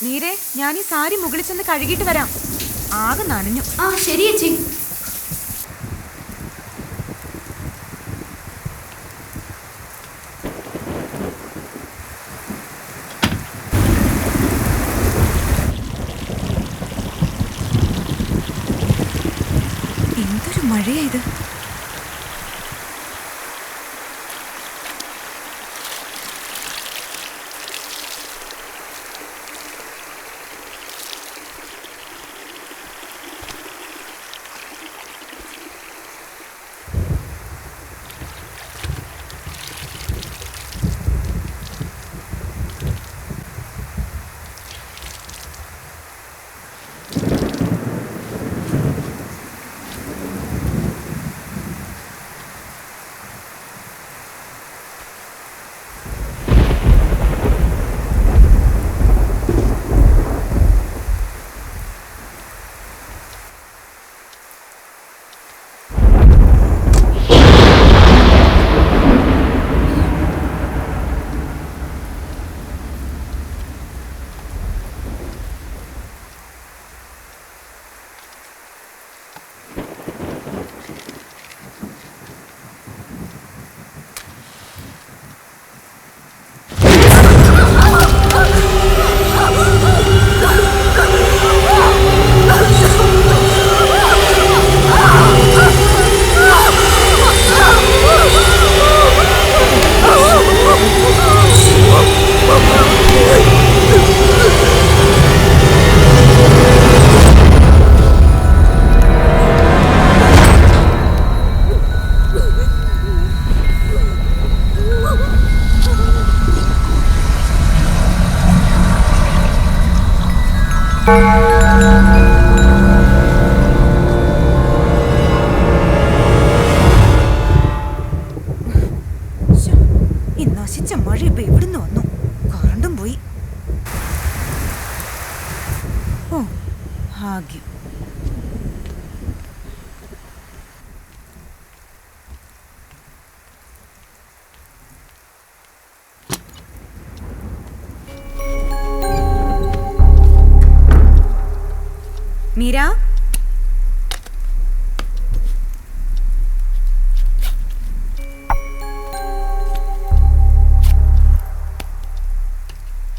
നീരെ, ഞാൻ ഈ സാരി മുകളിൽ ചെന്ന് കഴുകിയിട്ട് വരാം. ആകെ നനഞ്ഞു. ആ ശരി ചേച്ചി. എന്തൊരു മഴയാ ഇത്. ഭാഗ്യം. മീര,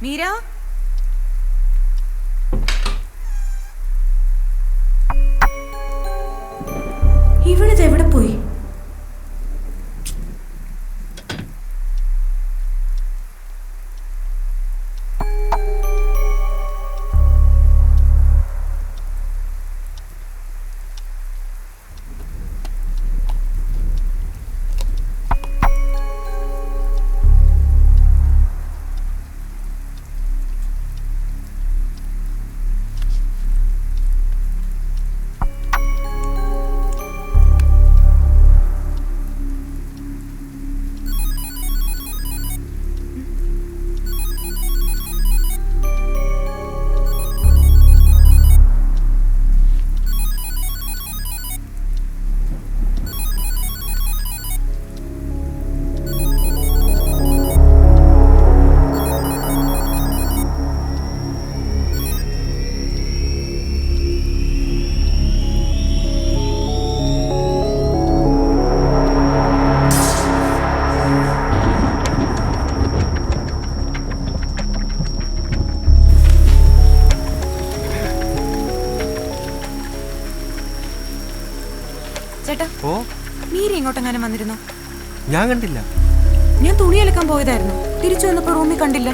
മീര, ഇവിടുത്തെ എവിടെ പോയി? ചേട്ടാ, മീര ഇങ്ങോട്ടെങ്ങാനും വന്നിരുന്നോ? ഞാൻ കണ്ടില്ല. ഞാൻ തുണി അലക്കാൻ പോയതായിരുന്നു. തിരിച്ചു വന്നപ്പോ റൂമിൽ കണ്ടില്ല.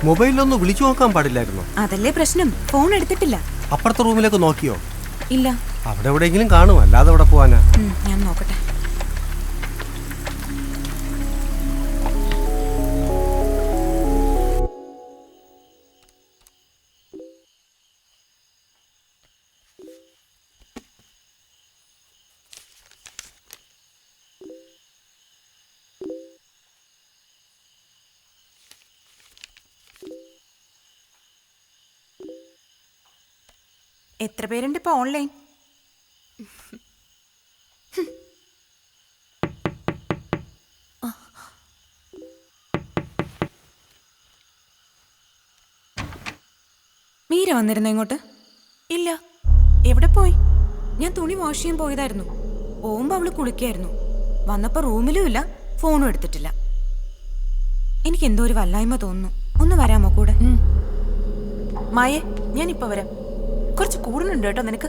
മൊബൈലിലൊന്ന് വിളിച്ചു നോക്കാൻ പാടില്ലായിരുന്നോ? അതല്ലേ പ്രശ്നം, ഫോൺ എടുത്തിട്ടില്ല. അപ്പുറത്തെ റൂമിലേക്ക് നോക്കിയോ? ഇല്ല. അവിടെ എവിടെയെങ്കിലും കാണും, അല്ലാതെ അവിടെ പോവാനാ? ഞാൻ നോക്കട്ടെ. എത്ര പേരുണ്ട് ഇപ്പൊ ഓൺലൈൻ? മീര വന്നിരുന്നോ ഇങ്ങോട്ട്? ഇല്ല. എവിടെ പോയി? ഞാൻ തുണി വാഷ് ചെയ്യാൻ പോയതായിരുന്നു. പോകുമ്പോ അവള് കുളിക്കായിരുന്നു. വന്നപ്പോ റൂമിലും ഇല്ല, ഫോണും എടുത്തിട്ടില്ല. എനിക്ക് എന്തോ ഒരു വല്ലായ്മ തോന്നുന്നു. ഒന്ന് വരാമോ കൂടെ? മായേ, ഞാൻ ഇപ്പൊ വരാം. കുറച്ച് കൂടുതലുണ്ട് കേട്ടോ നിനക്ക്.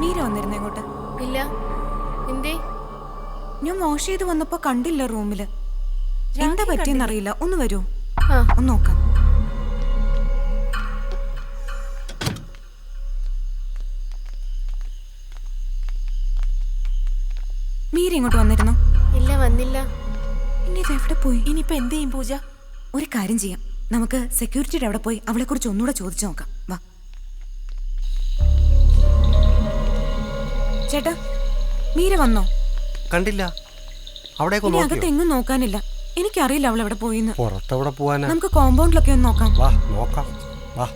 മീര വന്നിരുന്നോ ഇങ്ങോട്ട്? ഇല്ല. എന്തേ? ഞാൻ വാഷ് ചെയ്ത് വന്നപ്പോ കണ്ടില്ല റൂമില്. എന്താ പറ്റിയെന്നറിയില്ല. ഒന്ന് വരൂ, ഒന്ന് നോക്കാം. മീര ഇങ്ങോട്ട് വന്നിരുന്നോ? ഇല്ല, വന്നില്ല. ഇനി ഇത് എവിടെ പോയി? ഇനിയിപ്പോ എന്ത് ചെയ്യും പൂജ? ഒരു കാര്യം ചെയ്യാം, നമുക്ക് സെക്യൂരിറ്റിയുടെ അവിടെ പോയി അവളെ കുറിച്ച് ഒന്നുകൂടെ ചോദിച്ചു നോക്കാം. വാ ചേട്ടാ, മീര വന്നോ? കണ്ടില്ല. ഇനി അകത്തെങ്ങും നോക്കാനില്ല. എനിക്കറിയില്ല അവൾ എവിടെ പോയിന്ന്. പുറത്തെവിടെ പോവാനാ? നമുക്ക് കോമ്പൗണ്ടിലൊക്കെ ഒന്ന് നോക്കാം. വാ നോക്കാം, വാ.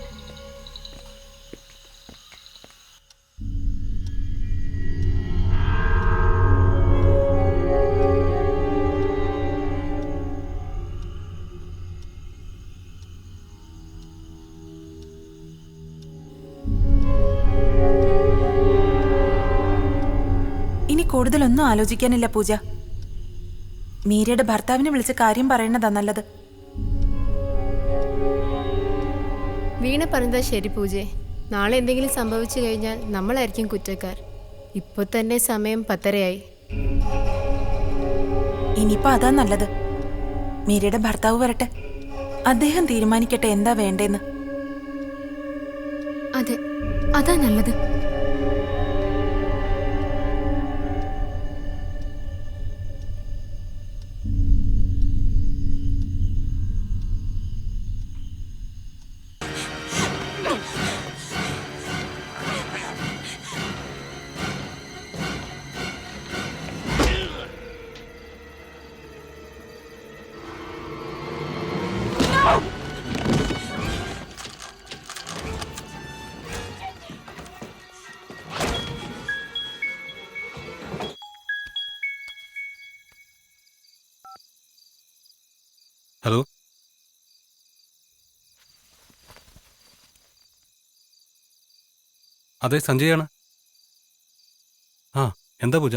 ഇനി കൂടുതലൊന്നും ആലോചിക്കാനില്ല പൂജ. മീരയുടെ ഭർത്താവിനെ വിളിച്ച് കാര്യം പറയണതാ നല്ലത്. വീണ പറഞ്ഞതാ ശരി പൂജെ. നാളെ എന്തെങ്കിലും സംഭവിച്ചു കഴിഞ്ഞാൽ നമ്മളായിരിക്കും കുറ്റക്കാർ. ഇപ്പൊ തന്നെ സമയം 10:30 ഇനിയിപ്പോ അതാ നല്ലത്. മീരയുടെ ഭർത്താവ് വരട്ടെ, അദ്ദേഹം തീരുമാനിക്കട്ടെ എന്താ വേണ്ടേന്ന്. അതെ, അതാ നല്ലത്. അതെ, സഞ്ജയാണ്. ആ, എന്താ പൂജ?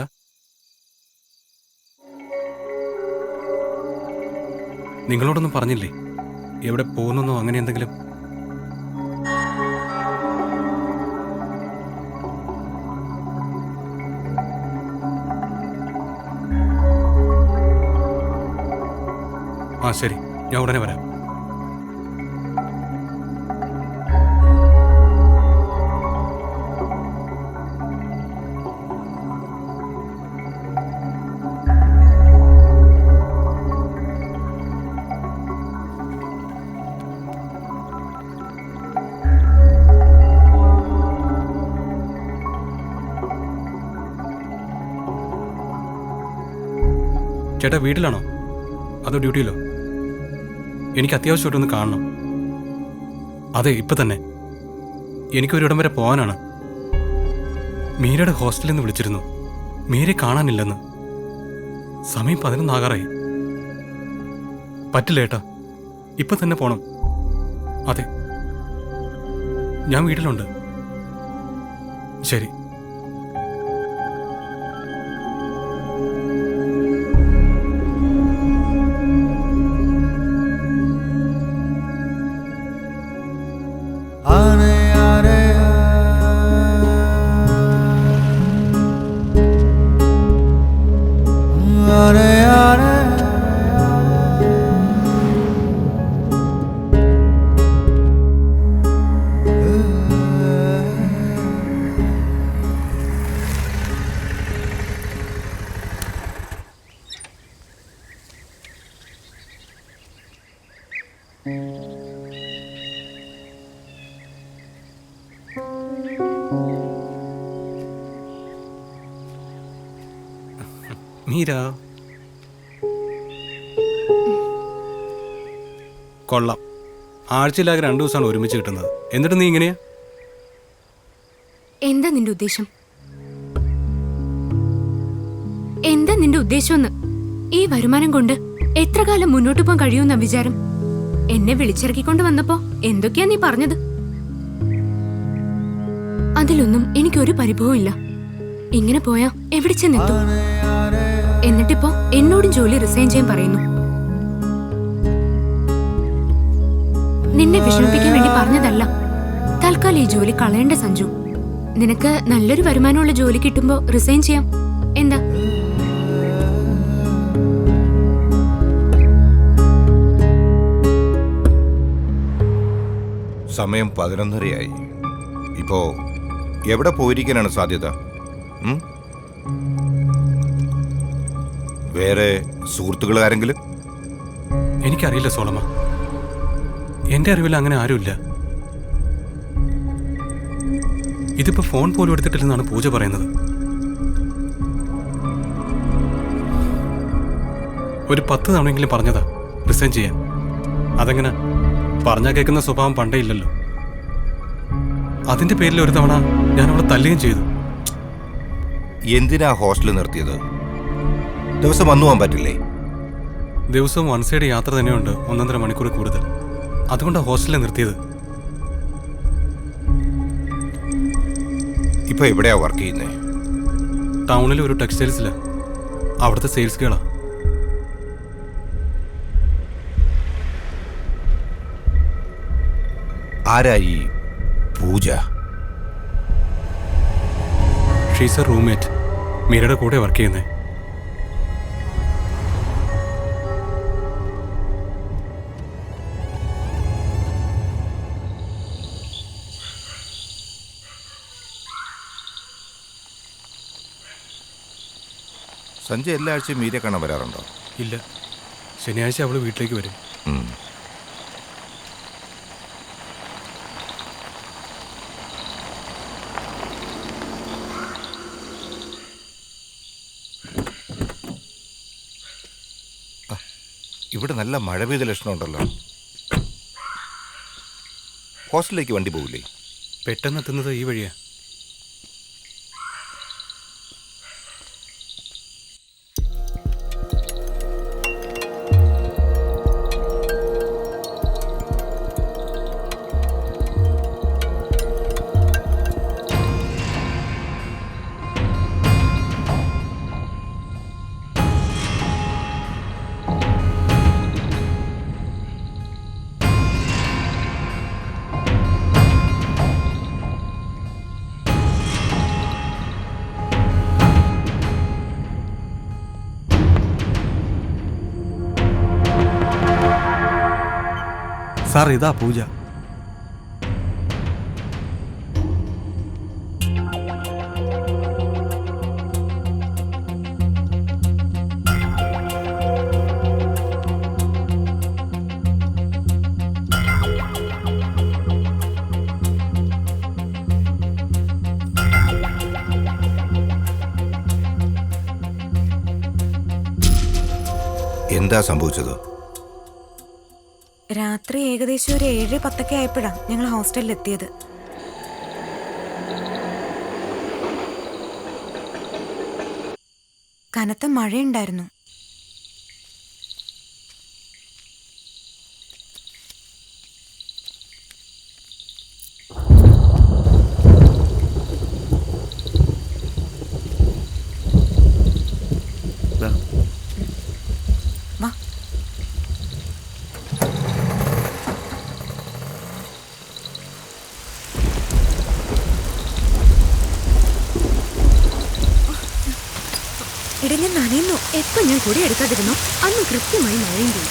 നിങ്ങളോടൊന്നും പറഞ്ഞില്ലേ? എവിടെ പോകുന്നെന്നോ അങ്ങനെ എന്തെങ്കിലും? ആ ശരി, ഞാൻ ഉടനെ വരാം. ചേട്ടാ വീട്ടിലാണോ അതോ ഡ്യൂട്ടിയിലോ? എനിക്ക് അത്യാവശ്യമായിട്ടൊന്ന് കാണണം. അതെ, ഇപ്പം തന്നെ. എനിക്കൊരിടം വരെ പോകാനാണ്. മീരയുടെ ഹോസ്റ്റലിൽ നിന്ന് വിളിച്ചിരുന്നു. മീരെ കാണാനില്ലെന്ന്. സമയം 11 ആകാറായി. പറ്റില്ല ഏട്ടാ, ഇപ്പം തന്നെ പോണം. അതെ, ഞാൻ വീട്ടിലുണ്ട്. ശരി. മീര, കൊള്ളാം. ആഴ്ചയിലാകെ 2 ദിവസമാണ് ഒരുമിച്ച് കിട്ടുന്നത്. എന്നിട്ട് നീ ഇങ്ങനെയാ? എന്താ നിന്റെ ഉദ്ദേശം? എന്താ നിന്റെ ഉദ്ദേശമെന്ന്? ഈ വരുമാനം കൊണ്ട് എത്ര കാലം മുന്നോട്ട് പോകാൻ കഴിയുമെന്ന വിചാരം? എന്നെ വിളിച്ചിറക്കിക്കൊണ്ട് വന്നപ്പോ എന്തൊക്കെയാ നീ പറഞ്ഞത്? അതിലൊന്നും എനിക്കൊരു പരിഭവവും ഇല്ല. ഇങ്ങനെ പോയാ എവിടെ ചെന്നെത്തും? എന്നിട്ടിപ്പോ എന്നോടും ജോലി റിസൈൻ ചെയ്യാൻ പറയുന്നു. നിന്നെ വിഷമിപ്പിക്കാൻ വേണ്ടി പറഞ്ഞതല്ല. തൽക്കാലം ഈ ജോലി കളയേണ്ട സഞ്ജു. നിനക്ക് നല്ലൊരു വരുമാനമുള്ള ജോലി കിട്ടുമ്പോ റിസൈൻ ചെയ്യാം. എന്താ? സമയം 11:30 ഇപ്പോ എവിടെ പോയിരിക്കാനാണ് സാധ്യത? വേറെ സുഹൃത്തുക്കൾ ആരെങ്കിലും? എനിക്കറിയില്ല സോളമ. എന്റെ അറിവിൽ അങ്ങനെ ആരുമില്ല. ഇതിപ്പോ ഫോൺ പോലും എടുത്തിട്ടില്ലെന്നാണ് പൂജ പറയുന്നത്. ഒരു 10 തവണയെങ്കിലും പറഞ്ഞതാ റിസൈൻ ചെയ്യാൻ. അതെങ്ങനെ? പറഞ്ഞാൽ കേൾക്കുന്ന സ്വഭാവം പണ്ടേ ഇല്ലല്ലോ. അതിന്റെ പേരിൽ ഒരു തവണ ഞാൻ അവളെ തല്ലുകയും ചെയ്തു. എന്തിനാ ഹോസ്റ്റലിൽ നിർത്തിയത്? ദിവസം വന്നു പോകാൻ പറ്റില്ലേ? ദിവസവും 1 സൈഡ് യാത്ര തന്നെയുണ്ട്, 1.5 മണിക്കൂർ കൂടുതൽ. അതുകൊണ്ടാണ് ഹോസ്റ്റലിൽ നിർത്തിയത്. ഇപ്പൊ എവിടെയാ വർക്ക് ചെയ്യുന്നത്? ടൗണിൽ ഒരു ടെക്സ്റ്റൈൽസില്. അവിടുത്തെ സെയിൽസ് ഗേളാ. ആരായി പൂജ? She's A roommate. മീരയുടെ കൂടെ വർക്ക് ചെയ്യുന്നേ. സഞ്ജയ് എല്ലാ ആഴ്ചയും മീരെ കാണാൻ വരാറുണ്ടോ? ഇല്ല, ശനിയാഴ്ച അവള് വീട്ടിലേക്ക് വരും. ഇവിടെ നല്ല മഴ പെയ്ത ലക്ഷണമുണ്ടല്ലോ. ഹോസ്റ്റലിലേക്ക് വണ്ടി പോകില്ലേ? പെട്ടെന്ന് എത്തുന്നത് ഈ വഴിയാ. സാർ ഇതാ പൂജ. എന്താ സംഭവിച്ചത്? രാത്രി ഏകദേശം ഒരു 7-10 ആയപ്പോഴാണ് ഞങ്ങൾ ഹോസ്റ്റലിൽ എത്തിയത്. കനത്ത മഴയുണ്ടായിരുന്നു. ദാ. വാ. ഇടഞ്ഞ് നനയുന്നു. എപ്പോ ഞാൻ കൂടി എടുക്കാതിരുന്നു അന്ന് കൃത്യമായി മഴയും പോയി.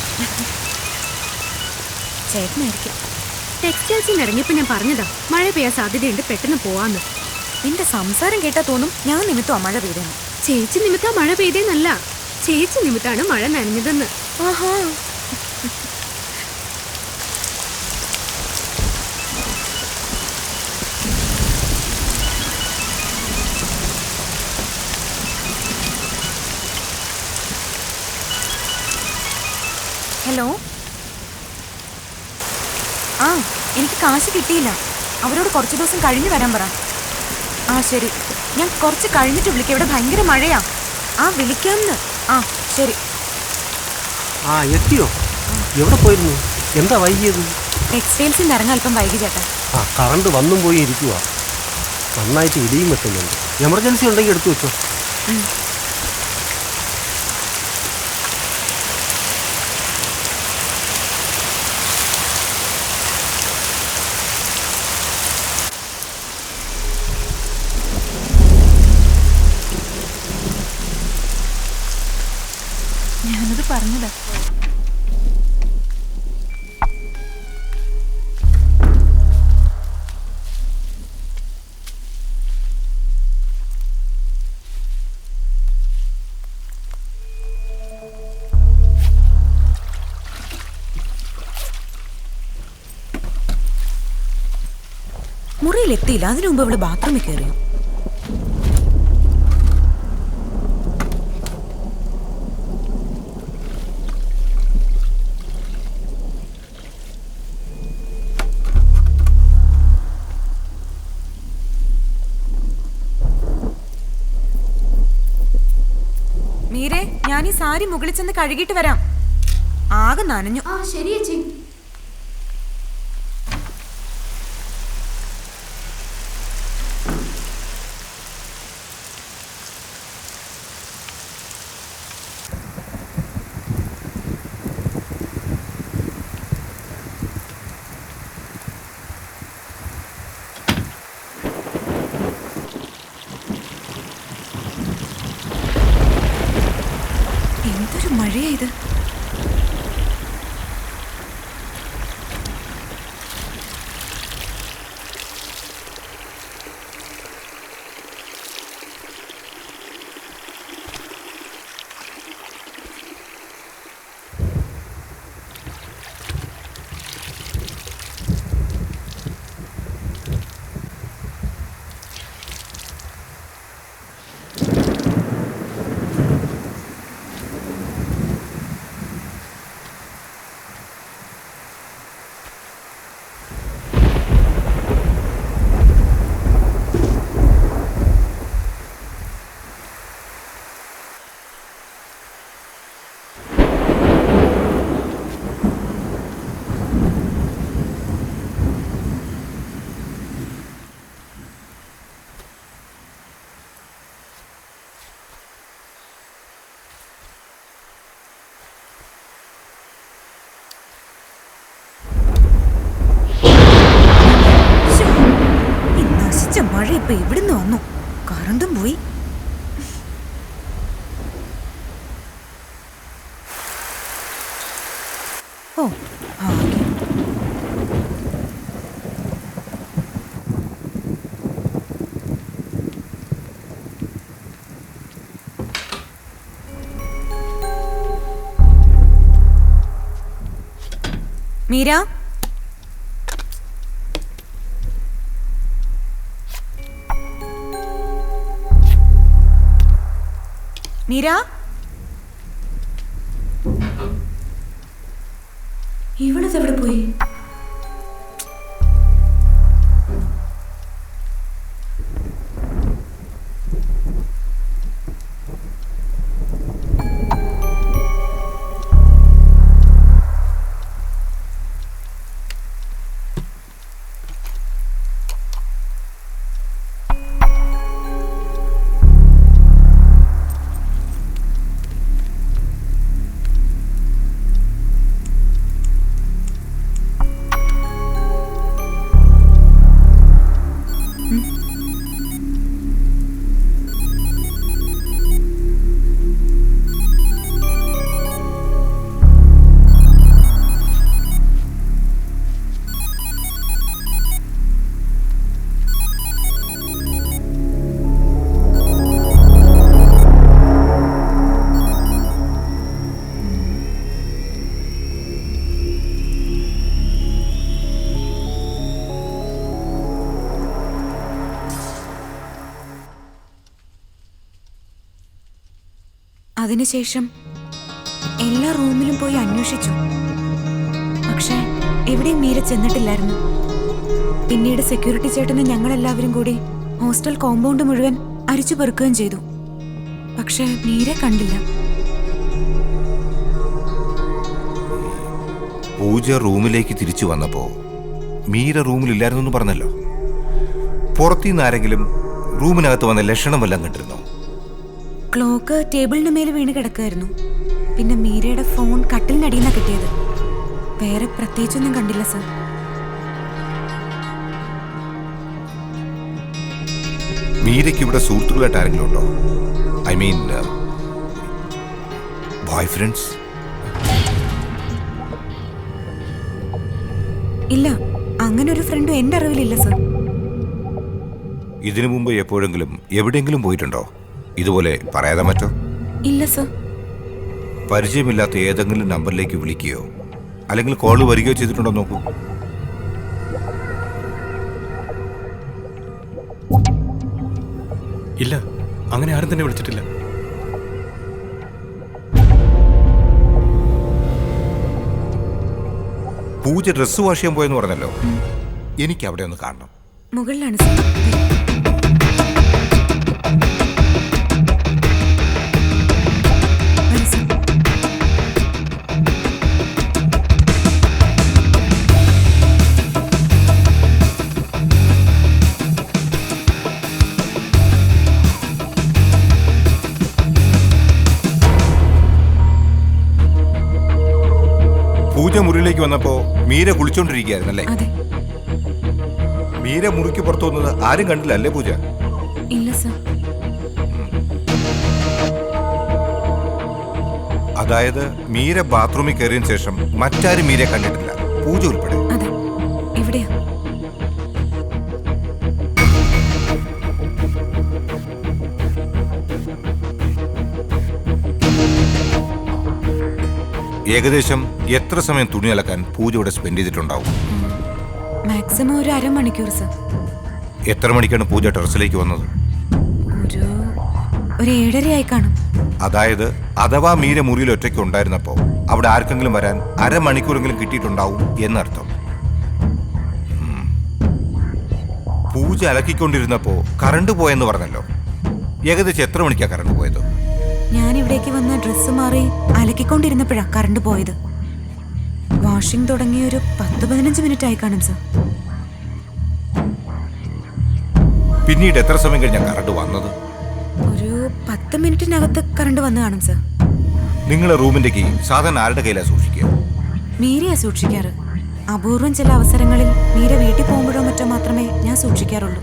ചേട്ടനായിരിക്കും. ടെക്സ്റ്റൈൽസിൽ ഇറങ്ങിയപ്പോ ഞാൻ പറഞ്ഞതാ മഴ പെയ്യാൻ സാധ്യതയുണ്ട്, പെട്ടെന്ന് പോവാന്ന്. നിന്റെ സംസാരം കേട്ടാ തോന്നും ഞാൻ നിമിത്തമാ മഴ പെയ്തെന്ന്. ചേച്ചി നിമിത്താ മഴ പെയ്തേന്നല്ല, ചേച്ചി നിമിത്താണ് മഴ നനഞ്ഞതെന്ന്. ആഹാ. ഹലോ. ആ, എനിക്ക് കാശ് കിട്ടിയില്ല. അവരോട് കുറച്ച് ദിവസം കഴിഞ്ഞ് വരാൻ പറ. ആ ശരി, ഞാൻ കുറച്ച് കഴിഞ്ഞിട്ട് വിളിക്കാം. ഇവിടെ ഭയങ്കര മഴയാ. ആ വിളിക്കാമെന്ന്. ആ ശരി. ആ എത്തിയോ? എവിടെ പോയിരുന്നു? എന്താ വൈകിയത്? ടെക്സ്റ്റൈൽസിൽ നിന്ന് ഇറങ്ങാൻ അല്പം വൈകി ചേട്ടാ. ആ കറണ്ട് വന്നും പോയി ഇരിക്കുക. നന്നായിട്ട് ഇടിയും വെട്ടുന്നുണ്ട്. എമർജൻസി ഉണ്ടെങ്കിൽ എടുത്തു വെച്ചോ. ഞാനത് പറഞ്ഞതാ. മുറിയിലെത്തിയില്ല. അതിനു മുമ്പ് ഇവിടെ ബാത്റൂമിൽ കയറിയോ? മീരെ, ഞാൻ ഈ സാരി മുകളിൽ ചെന്ന് കഴുകിയിട്ട് വരാം. ആകെ നനഞ്ഞു. ആ ശരി ചേച്ചി. എന്തൊരു മഴയാ ഇത്. മഴ ഇപ്പൊ എവിടുന്ന് വന്നു? കറണ്ടും പോയി. ഓ ഭാഗ്യം. മീര, മീര, ഇവളിതെവിടെ പോയി? അതിനുശേഷം എല്ലാ റൂമിലും പോയി അന്വേഷിച്ചു. പക്ഷേ എവിടെയും മീര ചെന്നിട്ടില്ലായിരുന്നു. പിന്നീട് സെക്യൂരിറ്റി ചേട്ടനും ഞങ്ങളെല്ലാവരും കൂടി ഹോസ്റ്റൽ കോമ്പൗണ്ട് മുഴുവൻ അരിച്ചു പെറുക്കുകയും ചെയ്തു. പക്ഷേ മീരെ കണ്ടില്ല. പൂജ റൂമിലേക്ക് തിരിച്ചു വന്നപ്പോ മീര റൂമിലില്ലായിരുന്നു പറഞ്ഞല്ലോ. പുറത്തുനിന്ന് ആരെങ്കിലും റൂമിനകത്ത് വന്ന ലക്ഷണം വല്ലതും കണ്ടിരുന്നോ? ക്ലോക്ക് ടേബിളിന് മേലെ വീണ് കിടക്കായിരുന്നു. പിന്നെ മീരയുടെ ഫോൺ കട്ടിലിനടിയിൽ നിന്നാണ് കിട്ടിയത്. വേറെ പ്രത്യേകിച്ചൊന്നും കണ്ടില്ല സർ. മീരയ്ക്ക് ഇവിടെ സുഹൃത്തുക്കളായിട്ട് ആരെങ്കിലും ഉണ്ടോ? I mean boy friends? ഇല്ല, അങ്ങനെ ഒരു ഫ്രണ്ടും എൻ്റെ അറിവിലില്ല സർ. ഇതിനു മുമ്പ് എപ്പോഴെങ്കിലും എവിടെയെങ്കിലും പോയിട്ടുണ്ടോ? ഇതുപോലെ പറയാതെ മറ്റോ? ഇല്ല സർ. പരിചയമില്ലാത്ത ഏതെങ്കിലും നമ്പറിലേക്ക് വിളിക്കുകയോ അല്ലെങ്കിൽ കോള് വരികയോ ചെയ്തിട്ടുണ്ടോ നോക്കൂ. ഇല്ല, അങ്ങനെ ആരും തന്നെ വിളിച്ചിട്ടില്ല. പൂജ ഡ്രസ്സ് വാഷ് ചെയ്യാൻ പോയെന്ന് പറഞ്ഞല്ലോ. എനിക്ക് അവിടെ ഒന്ന് കാണണം. മുകളിലാണ് സർ. പൂജ മുറിയിലേക്ക് വന്നപ്പോ മീര കുളിച്ചോണ്ടിരിക്കുകയായിരുന്നല്ലേ? അതെ. മീര മുറിക്ക് പുറത്തു വന്നത് ആരും കണ്ടില്ല അല്ലേ പൂജ? ഇല്ല സർ. അതായത് മീര ബാത്റൂമിൽ കയറിയതിനു ശേഷം മറ്റാരും മീരെ കണ്ടിട്ടില്ല, പൂജ ഉൾപ്പെടെ? അതെ. എവിടെയാ? ഏകദേശം എത്ര സമയം തുണി അലക്കാൻ പൂജ ഇവിടെ സ്പെൻഡ് ചെയ്തിട്ടുണ്ടാവും? മാക്സിമം ഒരു അരമണിക്കൂർ സർ. എത്ര മണിക്കാണ് പൂജ ടെറസിലേക്ക് വന്നത്? ഒരു 7:30 കാണും. അതായത് അഥവാ മീര മുറിയിൽ ഒറ്റയ്ക്ക് ഉണ്ടായിരുന്നപ്പോ അവിടെ ആർക്കെങ്കിലും വരാൻ അരമണിക്കൂറെങ്കിലും കിട്ടിയിട്ടുണ്ടാവും എന്നർത്ഥം. പൂജ അലക്കിക്കൊണ്ടിരുന്നപ്പോ കറണ്ട് പോയെന്ന് പറഞ്ഞല്ലോ. ഏകദേശം എത്ര മണിക്കാണ് കറണ്ട് പോയത്? ഞാൻ ഇവിടേക്ക് വന്ന് ഡ്രസ്സ് മാറി അലക്കിക്കൊണ്ടിരുന്നപ്പോഴാണ് കറണ്ട് പോയത്. വാഷിംഗ് തുടങ്ങി ഒരു 10-15 മിനിറ്റ് ആയി കാണും സർ. പിന്നീട് എത്ര സമയം കഴിഞ്ഞാൽ കറണ്ട് വന്നത്? ഒരു 10 മിനിറ്റിനകത്ത് കറണ്ട് വന്ന് കാണും സർ. നിങ്ങളെ റൂമിന്റെ കീ സാധാരണ ആരുടെ കയ്യിലാണ് സൂക്ഷിക്കുക? മീരയാ സൂക്ഷിക്കാറ്. അപൂർവം ചില അവസരങ്ങളിൽ മീര വീട്ടിൽ പോകുമ്പോഴോ മറ്റോ മാത്രമേ ഞാൻ സൂക്ഷിക്കാറുള്ളൂ.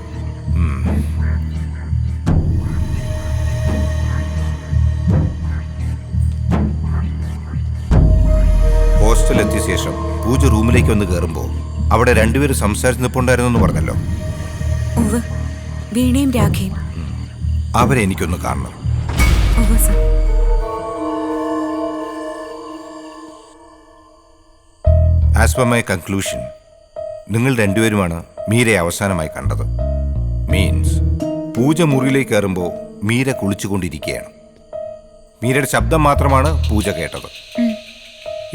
ഹോസ്റ്റലെത്തിയ ശേഷം പൂജ റൂമിലേക്ക് വന്ന് കയറുമ്പോൾ അവിടെ രണ്ടുപേരും സംസാരിച്ച് നിൽപ്പുണ്ടായിരുന്നെന്ന് പറഞ്ഞല്ലോ. ഉവ്വ്, വീണയും രാഖയും. അവരെ എനിക്കൊന്ന് കാണണം. ഉവ്വ് sir. As per my conclusion, നിങ്ങൾ രണ്ടുപേരുമാണ് മീരയെ അവസാനമായി കണ്ടത്. മീൻസ് പൂജ മുറിയിലേക്ക് കയറുമ്പോൾ മീര കുളിച്ചുകൊണ്ടിരിക്കുകയാണ്. മീരയുടെ ശബ്ദം മാത്രമാണ് പൂജ കേട്ടത്.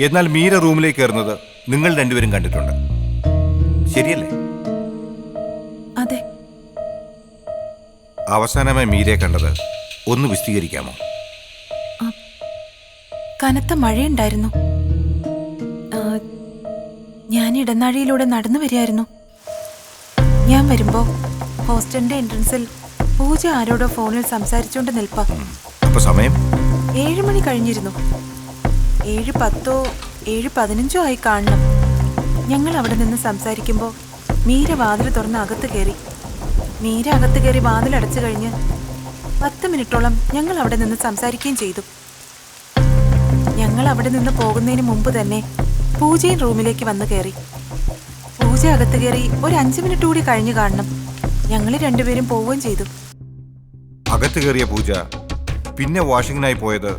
എന്നാൽ മീര റൂമിലേക്ക് കയറുന്നത് നിങ്ങൾ രണ്ടുപേരും കണ്ടിട്ടുണ്ട്, ശരിയല്ലേ? അതെ. അവസാനമായി മീരയെ കണ്ടത് ഒന്ന് വിശദീകരിക്കാമോ? കനത്ത മഴയുണ്ടായിരുന്നു. ഞാൻ ഇടനാഴിയിലൂടെ നടന്നു വരികയായിരുന്നു. ഞാൻ വരുമ്പോ ഹോസ്റ്റലിന്റെ എൻട്രൻസിൽ പൂജ ആരോടോ ഫോണിൽ സംസാരിച്ചുകൊണ്ട് നിൽപ്പാ. അപ്പൊ സമയം 7 മണി കഴിഞ്ഞിരുന്നു. 7:10 7:15 ആയി കാണണം. ഞങ്ങൾ അവിടെ നിന്ന് സംസാരിക്കുമ്പോൾ മീര വാതിൽ തുറന്ന് അകത്ത് കയറി. മീര അകത്ത് കയറി വാതിൽ അടച്ചു കഴിഞ്ഞ് 10 മിനിറ്റോളം ഞങ്ങൾ അവിടെ നിന്ന് സംസാരിക്കുകയും ചെയ്തു. ഞങ്ങൾ അവിടെ നിന്ന് പോകുന്നതിന് മുമ്പ് തന്നെ പൂജയും റൂമിലേക്ക് വന്ന് കയറി. പൂജ അകത്ത് കയറി ഒരു 5 മിനിറ്റ് കൂടി കഴിഞ്ഞു കാണണം. ഞങ്ങൾ രണ്ടുപേരും പോവുകയും ചെയ്തു. അകത്ത് കയറിയ പൂജ പിന്നെ വാഷിങ്ങിനായി പോയത്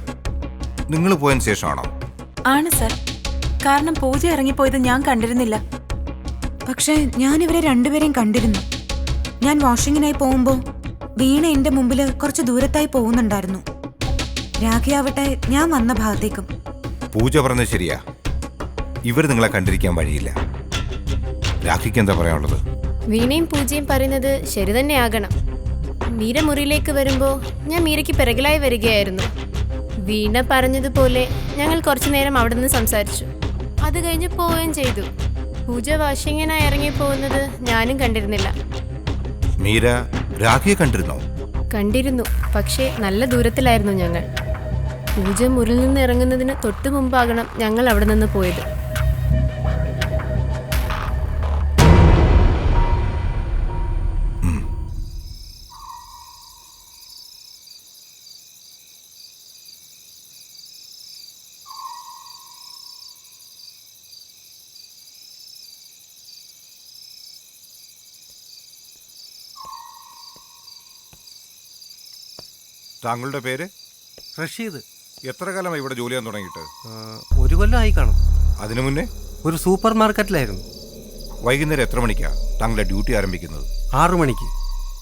നിങ്ങൾ പോയതിന് ശേഷമാണോ? ആണ് സർ. കാരണം പൂജ ഇറങ്ങിപ്പോയത് ഞാൻ കണ്ടിരുന്നില്ല. പക്ഷേ ഞാൻ ഇവരെ രണ്ടുപേരെയും കണ്ടിരുന്നു. ഞാൻ വാഷിങ്ങിനായി പോകുമ്പോൾ വീണ എന്റെ മുമ്പിൽ കുറച്ച് ദൂരത്തായി പോകുന്നുണ്ടായിരുന്നു. രാഖിയാവട്ടെ ഞാൻ വന്ന ഭാഗത്തേക്കും. പൂജ പറഞ്ഞത് ശരിയാ, ഇവർ നിങ്ങളെ കണ്ടിരിക്കാൻ വഴിയില്ല. രാഖിക്ക് എന്താ പറയാനുള്ളത്? വീണയും പൂജയും പറയുന്നത് ശരി തന്നെ ആകണം. മീര മുറിയിലേക്ക് വരുമ്പോൾ ഞാൻ മീരയ്ക്ക് പിറകിലായി വരികയായിരുന്നു. വീണ പറഞ്ഞതുപോലെ ഞങ്ങൾ കുറച്ചു നേരം അവിടെ നിന്ന് സംസാരിച്ചു. അത് കഴിഞ്ഞ് പോവുകയും ചെയ്തു. പൂജ വാഷിങ്ങിനായി ഇറങ്ങി പോകുന്നത് ഞാനും കണ്ടിരുന്നില്ല. മീര രാഖിയെ കണ്ടിരുന്നോ? കണ്ടിരുന്നു, പക്ഷേ നല്ല ദൂരത്തിലായിരുന്നു ഞങ്ങൾ. പൂജ മുറിയിൽ നിന്ന് ഇറങ്ങുന്നതിന് തൊട്ടു മുമ്പാകണം ഞങ്ങൾ അവിടെ നിന്ന് പോയത്. താങ്കളുടെ പേര്? റഷീദ്. എത്ര കാലമായി ഇവിടെ ജോലി ചെയ്യാൻ തുടങ്ങിയിട്ട്? 1 കൊല്ലമായി കാണും. അതിനു മുന്നേ ഒരു സൂപ്പർ മാർക്കറ്റിലായിരുന്നു. വൈകുന്നേരം എത്ര മണിക്കാണ് താങ്കളുടെ ഡ്യൂട്ടി ആരംഭിക്കുന്നത്? 6 മണിക്ക്.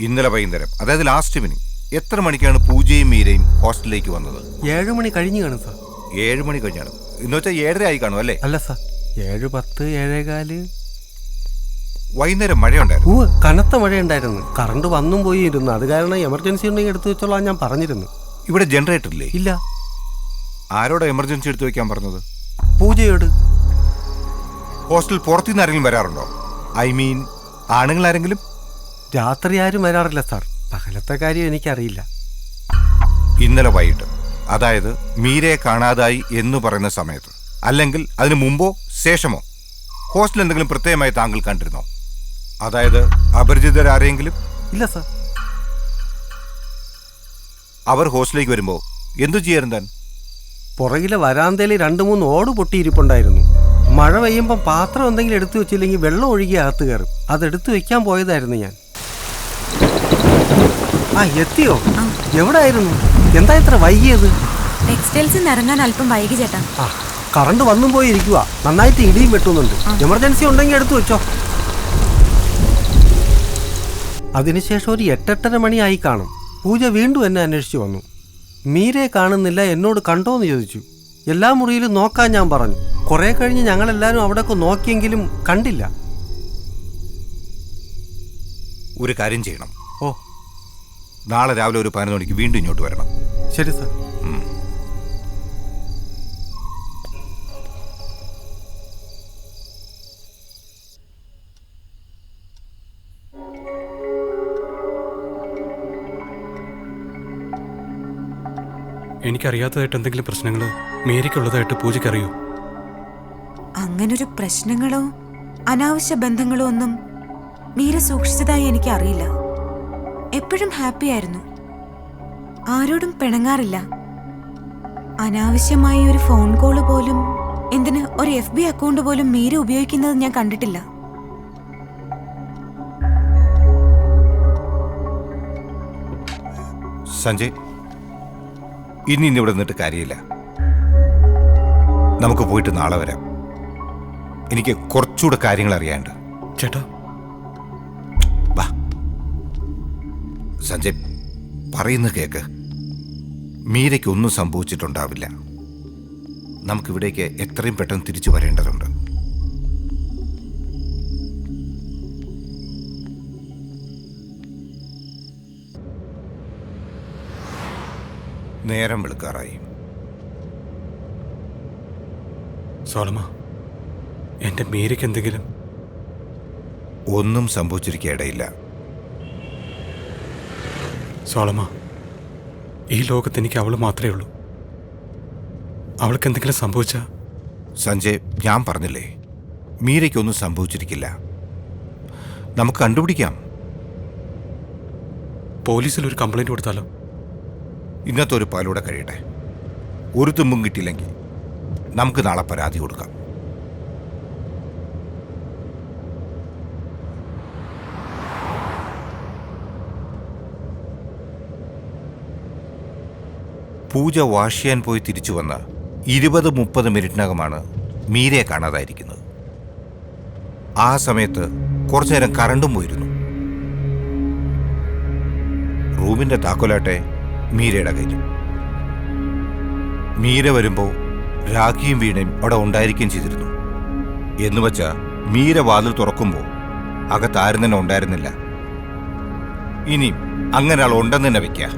ഇന്നലെ വൈകുന്നേരം, അതായത് ലാസ്റ്റ് ഇവനിങ് എത്ര മണിക്കാണ് പൂജയും മീരയും ഹോസ്റ്റലിലേക്ക് വന്നത്? 7 മണി കഴിഞ്ഞ് കാണും സാർ. 7 മണി കഴിഞ്ഞാണ് എന്ന് വെച്ചാൽ 7:30 ആയി കാണും അല്ലേ? അല്ല സാർ, 7:10 7:15. വൈകുന്നേരം മഴയുണ്ടായിരുന്നു? കനത്ത മഴയുണ്ടായിരുന്നു. കറണ്ട് വന്നും പോയി ഇരുന്നു. അത് കാരണം എമർജൻസി ഉണ്ടെങ്കിൽ എടുത്തു വെച്ചോളാം ഞാൻ പറഞ്ഞിരുന്നു. ഇവിടെ ജനറേറ്റർ ഇല്ലേ? ഇല്ല. ആരോടാ എമർജൻസി എടുത്തു വെക്കാൻ പറഞ്ഞത്? പൂജയോട്. ഹോസ്റ്റൽ പുറത്തുനിന്ന് ആരെങ്കിലും വരാറുണ്ടോ? ഐ മീൻ ആണുങ്ങൾ ആരെങ്കിലും? രാത്രി ആരും വരാറില്ല സാർ. പകലത്തെ കാര്യം എനിക്കറിയില്ല. ഇന്നലെ വൈകിട്ട്, അതായത് മീരയെ കാണാതായി എന്ന് പറയുന്ന സമയത്ത്, അല്ലെങ്കിൽ അതിനു മുമ്പോ ശേഷമോ ഹോസ്റ്റൽ എന്തെങ്കിലും പ്രത്യേകമായി താങ്കൾ കണ്ടിരുന്നോ? അതായത് അപരിചിതരാരെങ്കിലും? ഇല്ല സാർ. അവർ ഹോസ്റ്റലിലേക്ക് വരുമ്പോൾ എന്തു ചെയ്യാറുണ്ട് താൻ? പുറകിലെ വരാന്തയിൽ 2-3 ഓട് പൊട്ടിയിരിപ്പുണ്ടായിരുന്നു. മഴ പെയ്യുമ്പോൾ പാത്രം എന്തെങ്കിലും എടുത്തു വെച്ചില്ലെങ്കിൽ വെള്ളം ഒഴുകി അകത്ത് കയറും. അതെടുത്തു വെക്കാൻ പോയതായിരുന്നു ഞാൻ. എത്തിയോ? എവിടെ ആയിരുന്നു? എന്താ ഇത്ര വൈകിയത്? ടെക്സ്റ്റൈൽസിൽ നിന്ന് ഇറങ്ങാൻ അല്പം വൈകി ചേട്ടാ. കറണ്ട് വന്നും പോയി ഇരിക്കുക. നന്നായിട്ട് ഇടിയും വെട്ടുന്നുണ്ട്. എമർജൻസി ഉണ്ടെങ്കിൽ എടുത്തു വെച്ചോ. അതിനുശേഷം ഒരു 8-8:30 മണിയായി കാണും. പൂജ വീണ്ടും എന്നെ അന്വേഷിച്ചു വന്നു. മീരയെ കാണുന്നില്ല, എന്നോട് കണ്ടോന്ന് ചോദിച്ചു. എല്ലാ മുറിയിലും നോക്കാൻ ഞാൻ പറഞ്ഞു. കുറെ കഴിഞ്ഞ് ഞങ്ങളെല്ലാവരും അവിടെയൊക്കെ നോക്കിയെങ്കിലും കണ്ടില്ല. ഒരു കാര്യം ചെയ്യണം. ഓ, നാളെ രാവിലെ ഒരു 11 മണിക്ക് വീണ്ടും ഇങ്ങോട്ട് വരണം. ശരി സാർ. എനിക്കറിയാത്തതായിട്ട് എന്തെങ്കിലും പ്രശ്നങ്ങൾ മേരിക്കുള്ളതായിട്ട് പൂജയ്ക്കറിയോ? അങ്ങനൊരു പ്രശ്നങ്ങളോ അനാവശ്യ ബന്ധങ്ങളോ ഒന്നും മീര സൂക്ഷിച്ചതായി എനിക്ക് അറിയില്ല. എപ്പോഴും ഹാപ്പി ആയിരുന്നു. ആരോടും പിണങ്ങാറില്ല. അനാവശ്യമായ ഒരു ഫോൺ കോള് പോലും, എന്തിന് ഒരു FB അക്കൗണ്ട് പോലും മീര ഉപയോഗിക്കുന്നത് ഞാൻ കണ്ടിട്ടില്ല. സഞ്ജയ്, ഇനി ഇവിടെ നിന്നിട്ട് കാര്യമില്ല. നമുക്ക് പോയിട്ട് നാളെ വരാം. എനിക്ക് കുറച്ചുകൂടെ കാര്യങ്ങൾ അറിയാനുണ്ട്. ചേട്ടാ, വാ സഞ്ജയ്, പറയുന്ന കേക്ക്. മീരയ്ക്കൊന്നും സംഭവിച്ചിട്ടുണ്ടാവില്ല. നമുക്കിവിടേക്ക് എത്രയും പെട്ടെന്ന് തിരിച്ചു വരേണ്ടതുണ്ട്. നേരം വെളുക്കാറായി. സോളമ, എന്റെ മീരയ്ക്ക് എന്തെങ്കിലും? ഒന്നും സംഭവിച്ചിരിക്കേയിടയില്ല. സോളമ, ഈ ലോകത്ത് എനിക്ക് അവള് മാത്രമേ ഉള്ളൂ. അവൾക്ക് എന്തെങ്കിലും സംഭവിച്ചാ? സഞ്ജയ്, ഞാൻ പറഞ്ഞില്ലേ, മീരയ്ക്കൊന്നും സംഭവിച്ചിരിക്കില്ല. നമുക്ക് കണ്ടുപിടിക്കാം. പോലീസിൽ ഒരു കംപ്ലൈന്റ് കൊടുത്താലോ? ഇന്നത്തെ ഒരു പാലൂടെ കഴിയട്ടെ. ഒരു തുമ്പും കിട്ടിയില്ലെങ്കിൽ നമുക്ക് നാളെ പരാതി കൊടുക്കാം. പൂജ വാഷ് ചെയ്യാൻ പോയി തിരിച്ചു വന്ന 20-30 മിനിറ്റിനകമാണ് മീരയെ കാണാതായിരിക്കുന്നത്. ആ സമയത്ത് കുറച്ചു നേരം കറണ്ടും പോയിരുന്നു. റൂമിന്റെ താക്കോലാട്ടെ മീരയുടെ കയ്യിലും. മീര വരുമ്പോൾ രാഖിയും വീണയും അവിടെ ഉണ്ടായിരിക്കുകയും ചെയ്തിരുന്നു. എന്നുവെച്ചാൽ മീര വാതിൽ തുറക്കുമ്പോൾ അകത്താരും തന്നെ ഉണ്ടായിരുന്നില്ല. ഇനി അങ്ങനെ ആൾ ഉണ്ടെന്ന് തന്നെ വെക്കുക.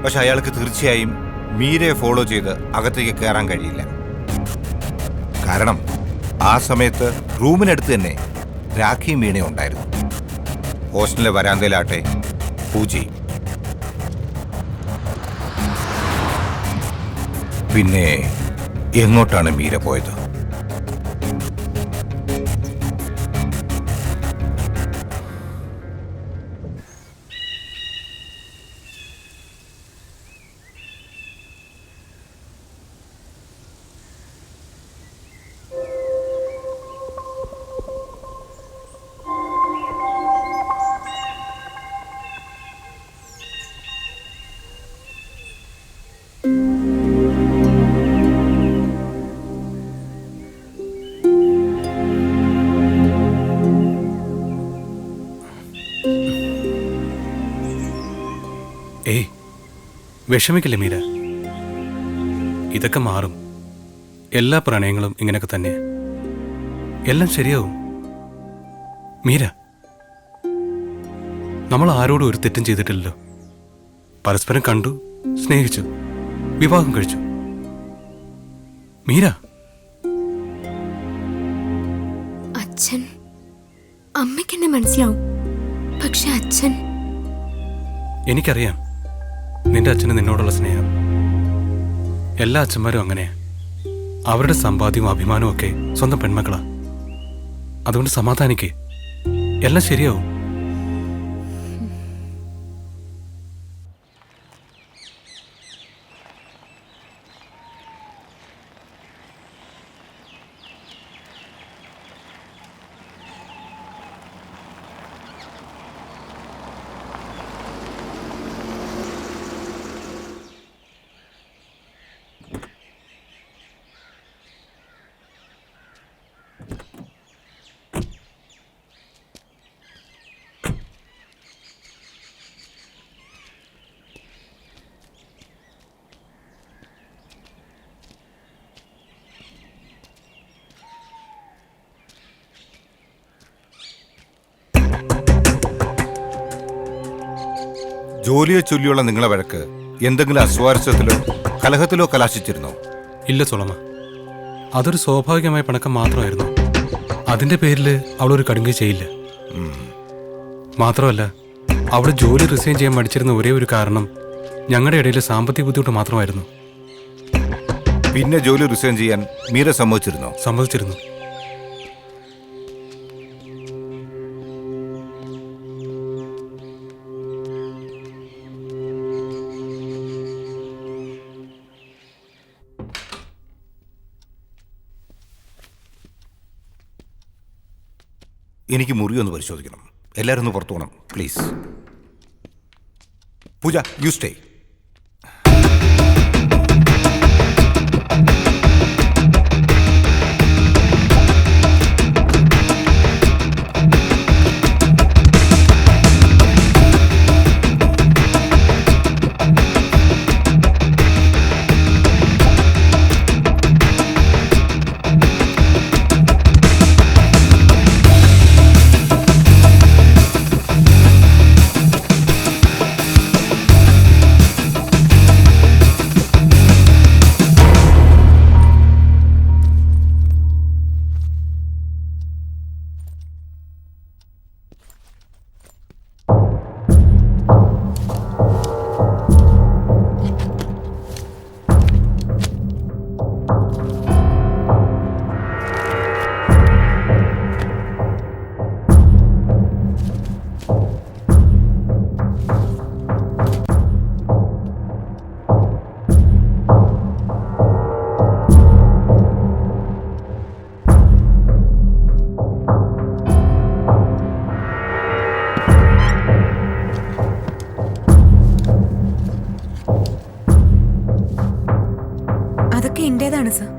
പക്ഷെ അയാൾക്ക് തീർച്ചയായും മീരയെ ഫോളോ ചെയ്ത് അകത്തേക്ക് കയറാൻ കഴിയില്ല. കാരണം ആ സമയത്ത് റൂമിനടുത്ത് തന്നെ രാഖിയും വീണയും ഉണ്ടായിരുന്നു. ഹോസ്റ്റലിലെ വരാന്തയിലാട്ടെ പൂജയും. പിന്നെ എങ്ങോട്ടാണ് മീര പോയത്? ഏയ്, വിഷമിക്കില്ലേ മീര. ഇതൊക്കെ മാറും. എല്ലാ പ്രണയങ്ങളും ഇങ്ങനെയൊക്കെ തന്നെ. എല്ലാം ശരിയാവും. മീര, നമ്മൾ ആരോടും ഒരു തെറ്റും ചെയ്തിട്ടില്ലല്ലോ. പരസ്പരം കണ്ടു, സ്നേഹിച്ചു, വിവാഹം കഴിച്ചു. മീര, അച്ഛൻ, അമ്മയ്ക്കെന്നെ മനസ്സിലാവും. പക്ഷെ അച്ഛൻ, എനിക്കറിയാം നിന്റെ അച്ഛന് നിന്നോടുള്ള സ്നേഹം. എല്ലാ അച്ഛന്മാരും അങ്ങനെയാ. അവരുടെ സമ്പാദ്യവും അഭിമാനവും ഒക്കെ സ്വന്തം പെൺമക്കളാ. അതുകൊണ്ട് സമാധാനിക്കേ, എല്ലാം ശരിയാവും. ജോലിയെ ചൊല്ലിയുള്ള നിങ്ങളെ വഴക്ക് എന്തെങ്കിലും അസ്വാരസ്യത്തിലോ കലഹത്തിലോ കലാശിച്ചിരുന്നോ? ഇല്ല സോളമ, അതൊരു സ്വാഭാവികമായ പിണക്കം മാത്രമായിരുന്നു. അതിന്റെ പേരിൽ അവളൊരു കടുങ്കൈ ചെയ്യില്ല. മാത്രമല്ല, അവൾ ജോലി റിസൈൻ ചെയ്യാൻ മടിച്ചിരുന്ന ഒരേ ഒരു കാരണം ഞങ്ങളുടെ ഇടയിൽ സാമ്പത്തിക ബുദ്ധിമുട്ട് മാത്രമായിരുന്നു. പിന്നെ ജോലി റിസൈൻ ചെയ്യാൻ മീര സമ്മതിച്ചിരുന്നോ? സമ്മതിച്ചിരുന്നു. എനിക്ക് മുറി ഒന്ന് പരിശോധിക്കണം. എല്ലാവരും ഒന്ന് പുറത്തു പോകണം പ്ലീസ്. Pooja, you stay. ആണ് സർ.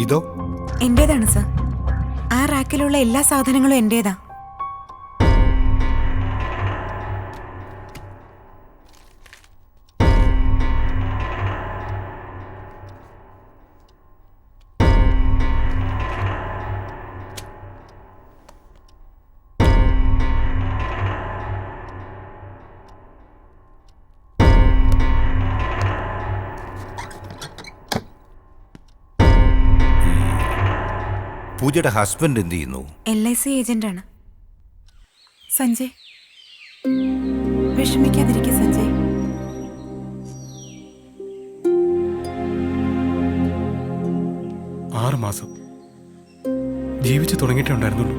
ഇതോ? എന്റേതാണ് സർ. ആ റാക്കിലുള്ള എല്ലാ സാധനങ്ങളും എന്റേതാ. പൂജയുടെ ഹസ്ബൻഡ് എന്ത് ചെയ്യുന്നു? LIC ഏജന്റാണ്. സഞ്ജയ്, വിഷമിക്കാതിരിക്കും സഞ്ജയ്. ആറ് മാസം ജീവിച്ചു തുടങ്ങിയിട്ടേ ഉണ്ടായിരുന്നുള്ളൂ.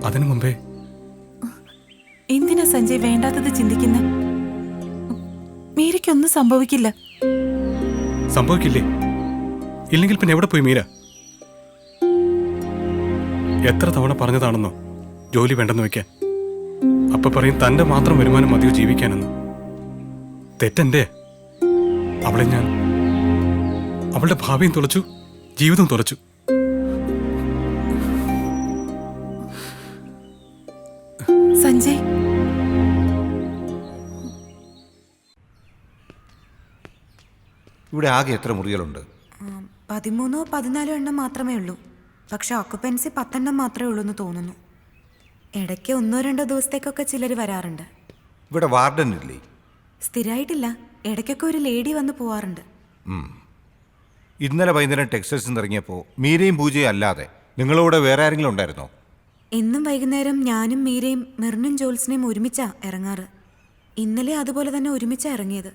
അതിനു മുമ്പേ എന്തിനാ സഞ്ജയ് വേണ്ടാത്തത് ചിന്തിക്കുന്നെ? മീരയ്ക്കൊന്നും സംഭവിക്കില്ല. സംഭവിക്കില്ലേ? ഇല്ലെങ്കിൽ പിന്നെ എവിടെ പോയി മീര? എത്ര തവണ പറഞ്ഞതാണെന്നോ ജോലി വേണ്ടെന്ന് വെക്കാൻ. അപ്പൊ പറയും തന്റെ മാത്രം വരുമാനം മതിയോ ജീവിക്കാനെന്ന്. തെറ്റെന്റെ. അവളെ ഞാൻ അവളുടെ ഭാവിയും തുളച്ചു, ജീവിതം തുളച്ചു. സഞ്ജയ്, ഇവിടെ ആകെ എത്ര മുറികളുണ്ട്? 13 14 എണ്ണം മാത്രമേ ഉള്ളൂ. പക്ഷെ ഓക്കുപ്പൻസി 10 എണ്ണം മാത്രമേ ഉള്ളൂ എന്ന് തോന്നുന്നു. ഇടയ്ക്ക് 1-2 ദിവസത്തേക്കൊക്കെ ചിലർ വരാറുണ്ട്. ഇവിടെ വാർഡൻ ഇല്ലേ? സ്ഥിരമായിട്ടില്ല. ഇടയ്ക്കൊക്കെ ഒരു ലേഡി വന്ന് പോവാറുണ്ട്. ഇന്നലെ വൈകുന്നേരം ടെക്സ്റ്റൈൽസിൽ നിന്ന് ഇറങ്ങിയപ്പോൾ മീരയും പൂജയും അല്ലാതെ നിങ്ങളോട് വേറെ ആരെങ്കിലും ഉണ്ടായിരുന്നോ? എന്നും വൈകുന്നേരം ഞാനും മീരയും മിർനും ജോൽസിനെയും ഒരുമിച്ചാ ഇറങ്ങാറ്. ഇന്നലെ അതുപോലെ തന്നെ ഒരുമിച്ചാ ഇറങ്ങിയത്.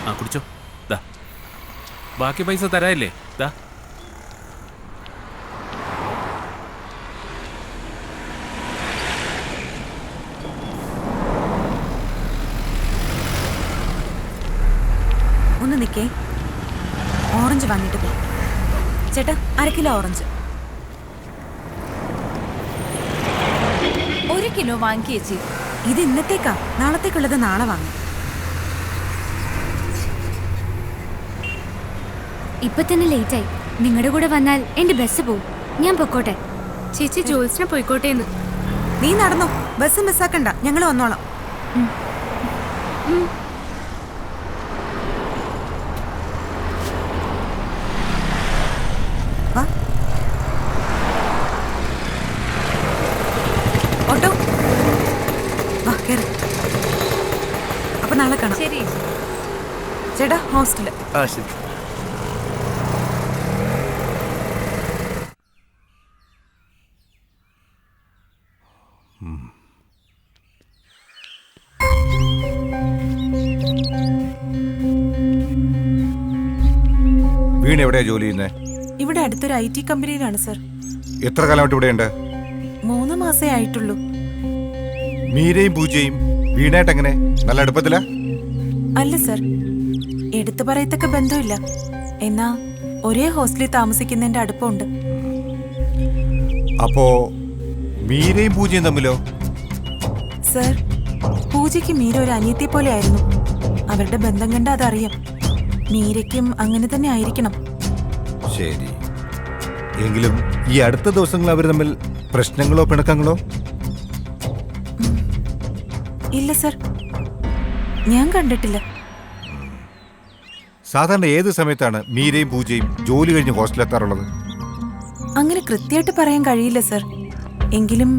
ആ കുടിച്ചോ. ദാ ബാക്കി പൈസ തരാല്ലേ? ദാ ഒന്ന് നിൽക്കേ, ഓറഞ്ച് വാങ്ങിയിട്ട് പോ. ചേട്ടാ 1 കിലോ ഓറഞ്ച്. 1 കിലോ വാങ്ങി ചേച്ചി. ഇത് ഇന്നത്തേക്കാ, നാളത്തേക്കുള്ളത് നാളെ വാങ്ങും. ഇപ്പൊ തന്നെ ലേറ്റായി. നിങ്ങളുടെ കൂടെ വന്നാൽ എന്റെ ബസ് പോവും. ഞാൻ പൊക്കോട്ടെ. ചേച്ചി ജോൽസിനെ പോയിക്കോട്ടെ എന്ന്. നീ നടന്നോ, ബസ് മിസ്സാക്കണ്ട, ഞങ്ങൾ വന്നോളാം. വാ. ഓട്ടോ വാ, കേറ്. അപ്പൊ നാളെ കാണാം. ശരി ചേട്ടാ ഹോസ്റ്റല്. ശരി. വീണ് എവിടെയാ ജോലി ചെയ്യുന്നത്? ഇവിടെ അടുത്തൊരു IT കമ്പനിയിലാണ് സർ. എത്ര കാലമായിട്ട് ഇവിടെയുണ്ട്? 3 മാസേ ആയിട്ടുള്ളൂ. മീരയും പൂജയും വീണായിട്ട് എങ്ങനെ? നല്ല അടുപ്പത്തിലാ? അല്ല സർ, എടുത്തു പറയത്തക്ക ബന്ധമില്ല. എന്നാ ഒരേ ഹോസ്റ്റലിൽ താമസിക്കുന്നതിന്റെ അടുപ്പമുണ്ട്. അപ്പോ മീരയും പൂജയും തമ്മിലോ? സർ, പൂജയ്ക്ക് മീര ഒരു അനിയത്തെ പോലെ ആയിരുന്നു. അവരുടെ ബന്ധം കണ്ട അതറിയാം. മീരയ്ക്കും അങ്ങനെ തന്നെ ആയിരിക്കണം. ശരി. എങ്കിലും ഈ അടുത്ത ദിവസങ്ങൾ അവർ തമ്മിൽ പ്രശ്നങ്ങളോ പിണക്കങ്ങളോ? ഇല്ല സർ, ഞാൻ കണ്ടിട്ടില്ല. സാധാരണ ഏത് സമയത്താണ് മീരയും പൂജയും ജോലി കഴിഞ്ഞ് ഹോസ്റ്റലിലെത്താറുള്ളത്? അങ്ങനെ കൃത്യമായിട്ട് പറയാൻ കഴിയില്ല സർ. എങ്കിലും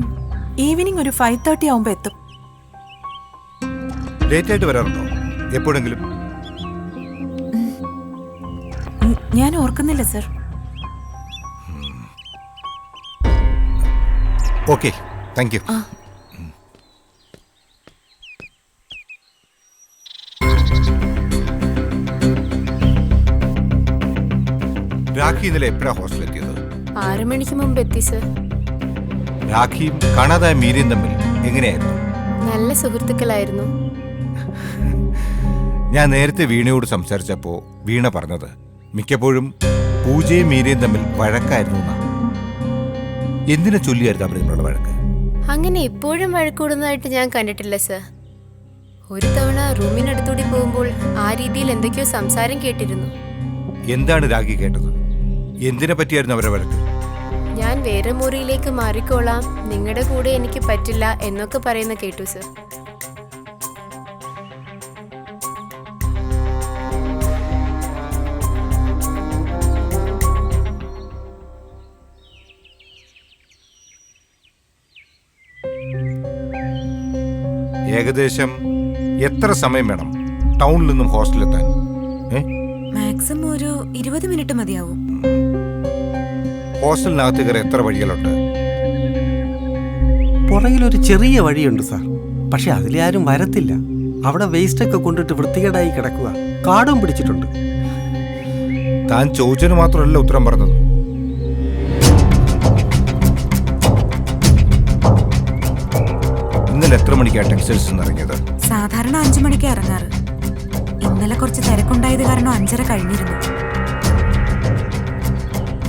ഈവനിങ് ഒരു 5:30 ആവുമ്പോ എത്തും. ലേറ്റ് ആയിട്ട് വരാറുണ്ടോ എപ്പോഴെങ്കിലും? ഞാൻ ഓർക്കുന്നില്ല sir. Okay, thank U. Rakhi ഇന്നലെ എപ്പോഴാ ഹോസ്റ്റലിലെത്തിയത്? 6 മണിക്ക് മുമ്പ് എത്തി സർ. രാഖിയും കാണാതായ മീരയും തമ്മിൽ എങ്ങനെയായിരുന്നു? നല്ല സുഹൃത്തുക്കളായിരുന്നു. ഞാൻ നേരത്തെ വീണയോട് സംസാരിച്ചപ്പോ വീണ പറഞ്ഞത് മിക്കപ്പോഴും പൂജയും മീരയും തമ്മിൽ വഴക്കായിരുന്നു എന്നാ. എന്തിനെ ചൊല്ലിയായിരുന്നു അവർ തമ്മിലുള്ള വഴക്ക്? അങ്ങനെ എപ്പോഴും വഴക്കൂടുന്നതായിട്ട് ഞാൻ കണ്ടിട്ടില്ല സർ. ഒരു തവണ റൂമിനടുത്തൂടി പോകുമ്പോൾ ആ രീതിയിൽ എന്തൊക്കെയോ സംസാരം കേട്ടിരുന്നു. എന്താണ് രാഖി കേട്ടത്? എന്തിനെ പറ്റിയായിരുന്നു അവരുടെ വഴക്ക്? ഞാൻ വേറെ മുറിയിലേക്ക് മാറിക്കോളാം, നിങ്ങളുടെ കൂടെ എനിക്ക് പറ്റില്ല എന്നൊക്കെ പറയുന്ന കേട്ടു സർ. ഏകദേശം എത്ര സമയം വേണം ടൗണിൽ നിന്നും ഹോസ്റ്റലിലെത്താൻ? മാക്സിമം ഒരു 20 മിനിറ്റ് മതിയാവും. ഹോസ്റ്റലിനകത്ത് കയറി എത്ര വഴികളുണ്ട്? പുറകിലൊരു ചെറിയ വഴിയുണ്ട് സാർ, പക്ഷെ അതിലെ ആരും വരത്തില്ല. അവിടെ വേസ്റ്റൊക്കെ കൊണ്ടിട്ട് വൃത്തികേടായി കിടക്കുക, കാടും പിടിച്ചിട്ടുണ്ട്. താൻ ചോദിച്ചതിന് മാത്രമല്ല ഉത്തരം പറഞ്ഞത്. ഇന്നലെ എത്ര മണിക്കാണ് ടെക്സ്റ്റൈൽസിൽ നിന്ന് ഇറങ്ങിയത്? സാധാരണ 5 മണിക്ക് ഇറങ്ങാറ്. ഇന്നലെ കുറച്ച് തിരക്കുണ്ടായത് കാരണം 5:30 കഴിഞ്ഞിരുന്നു.